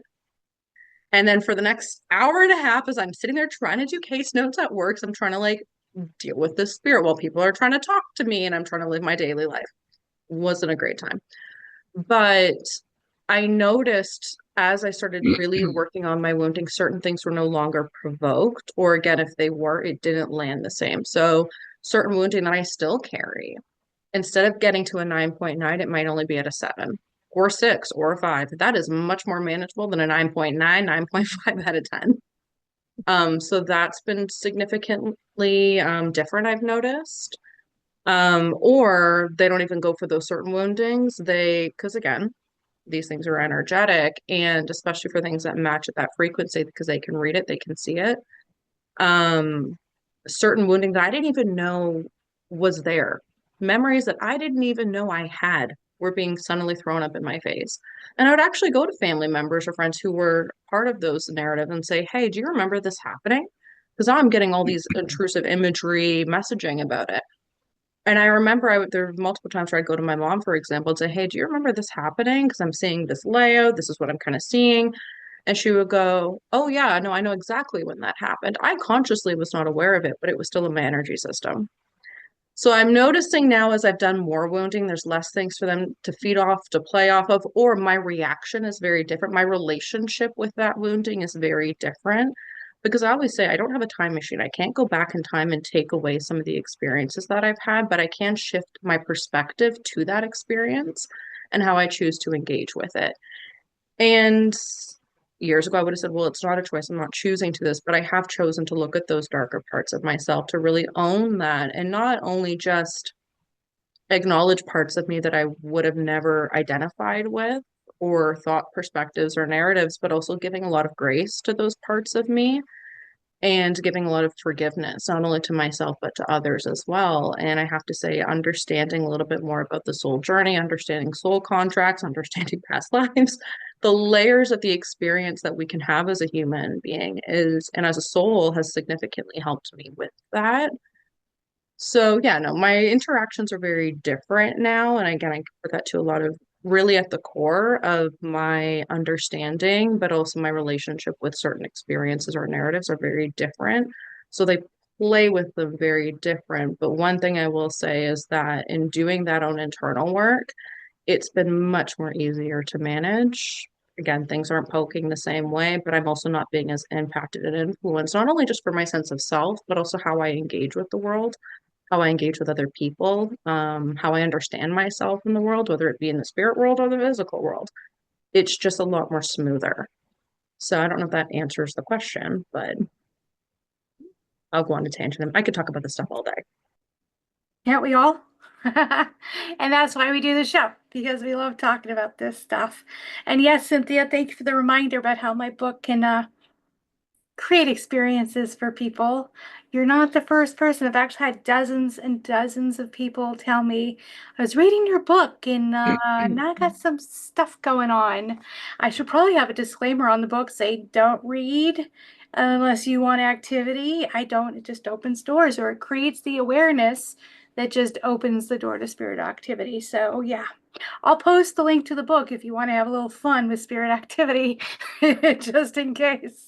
S2: And then for the next hour and a half, as I'm sitting there trying to do case notes at work, so I'm trying to like deal with this spirit while people are trying to talk to me and I'm trying to live my daily life. Wasn't a great time. But I noticed as I started really working on my wounding, certain things were no longer provoked, or again, if they were, it didn't land the same. So certain wounding that I still carry, instead of getting to a 9.9, it might only be at a 7 or 6 or a 5. That is much more manageable than a 9.9, 9.5 out of 10. So that's been significantly different, I've noticed. Or they don't even go for those certain woundings. Because again, these things are energetic, and especially for things that match at that frequency, because they can read it, they can see it. Um, Certain wounding that I didn't even know was there. Memories that I didn't even know I had were being suddenly thrown up in my face. And I would actually go to family members or friends who were part of those narratives and say, hey, do you remember this happening? Because I'm getting all these intrusive imagery messaging about it. And I remember there were multiple times where I'd go to my mom, for example, and say, hey, do you remember this happening? Because I'm seeing this layout. This is what I'm kind of seeing. And she would go, oh, yeah, no, I know exactly when that happened. I consciously was not aware of it, but it was still in my energy system. So I'm noticing now as I've done more wounding, there's less things for them to feed off, to play off of, or my reaction is very different. My relationship with that wounding is very different because I always say I don't have a time machine. I can't go back in time and take away some of the experiences that I've had, but I can shift my perspective to that experience and how I choose to engage with it. And years ago, I would have said, well, it's not a choice. I'm not choosing to this, but I have chosen to look at those darker parts of myself to really own that and not only just acknowledge parts of me that I would have never identified with or thought perspectives or narratives, but also giving a lot of grace to those parts of me and giving a lot of forgiveness, not only to myself, but to others as well. And I have to say, understanding a little bit more about the soul journey, understanding soul contracts, understanding past lives, the layers of the experience that we can have as a human being and as a soul has significantly helped me with that. So yeah, no, my interactions are very different now. And again, I compare that to a lot of really at the core of my understanding, but also my relationship with certain experiences or narratives are very different. So they play with them very different. But one thing I will say is that in doing that own internal work, it's been much more easier to manage. Again, things aren't poking the same way, but I'm also not being as impacted and influenced, not only just for my sense of self, but also how I engage with the world, how I engage with other people, how I understand myself in the world, whether it be in the spirit world or the physical world. It's just a lot more smoother. So I don't know if that answers the question, but I'll go on a tangent. I could talk about this stuff all day.
S1: Can't we all? And that's why we do the show, because we love talking about this stuff. And yes, Cynthia, thank you for the reminder about how my book can create experiences for people. You're not the first person. I've actually had dozens and dozens of people tell me, I was reading your book and now I got some stuff going on. I should probably have a disclaimer on the book, say don't read unless you want activity. I don't, it just opens doors, or it creates the awareness that just opens the door to spirit activity. So yeah, I'll post the link to the book if you want to have a little fun with spirit activity, just in case.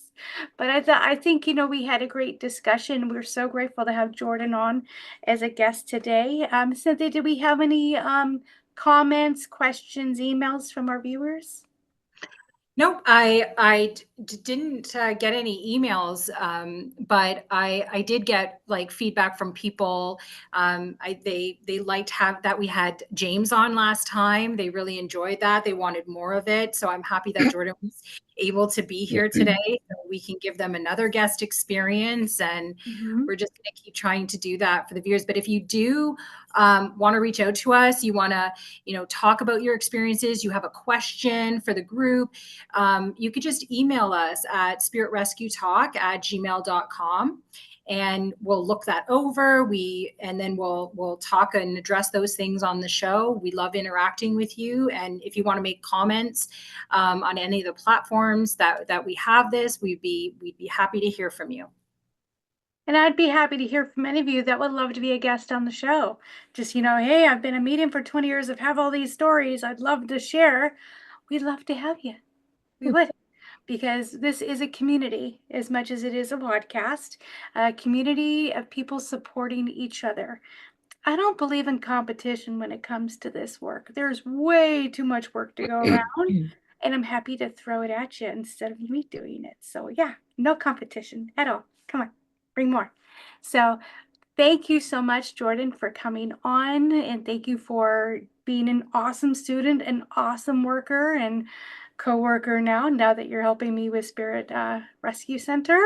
S1: But I think, we had a great discussion. We're so grateful to have Jordan on as a guest today. Cynthia, did we have any comments, questions, emails from our viewers?
S4: Nope, didn't get any emails, but I did get like feedback from people. They liked that we had James on last time. They really enjoyed that. They wanted more of it. So I'm happy that Jordan was able to be here today. So we can give them another guest experience, and we're just going to keep trying to do that for the viewers. But if you do want to reach out to us, you want to talk about your experiences, you have a question for the group, you could just email us at spiritrescuetalk@gmail.com, and we'll look that over. And then we'll talk and address those things on the show. We love interacting with you. And if you want to make comments on any of the platforms that we have this, we'd be happy to hear from you.
S1: And I'd be happy to hear from any of you that would love to be a guest on the show. Just, hey, I've been a medium for 20 years. I've have all these stories I'd love to share. We'd love to have you. We would. Because this is a community as much as it is a podcast, a community of people supporting each other. I don't believe in competition when it comes to this work. There's way too much work to go around, and I'm happy to throw it at you instead of me doing it. So yeah, no competition at all. Come on, bring more. So thank you so much, Jordan, for coming on, and thank you for being an awesome student, an awesome worker, and co-worker now that you're helping me with Spirit Rescue Center,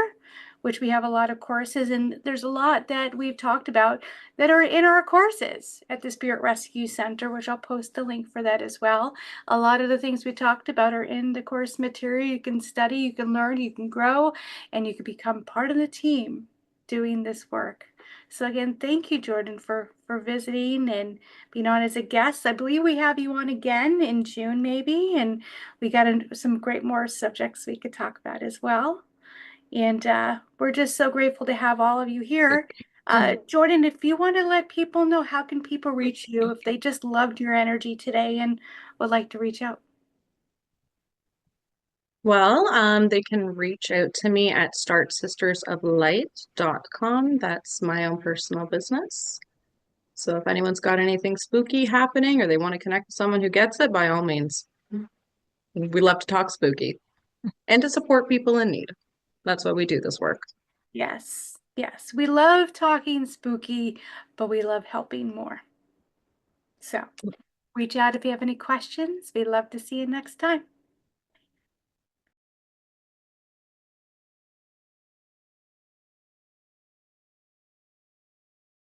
S1: which we have a lot of courses, and there's a lot that we've talked about that are in our courses at the Spirit Rescue Center, which I'll post a link for that as well. A lot of the things we talked about are in the course material. You can study, you can learn, you can grow, and you can become part of the team doing this work. So again, thank you, Jordan, for visiting and being on as a guest. I believe we have you on again in June, maybe, and we got some great more subjects we could talk about as well. And we're just so grateful to have all of you here. Jordan, if you want to let people know, how can people reach you if they just loved your energy today and would like to reach out?
S2: Well, they can reach out to me at startsistersoflight.com. That's my own personal business. So if anyone's got anything spooky happening or they want to connect with someone who gets it, by all means. We love to talk spooky and to support people in need. That's why we do this work.
S1: Yes, yes. We love talking spooky, but we love helping more. So reach out if you have any questions. We'd love to see you next time.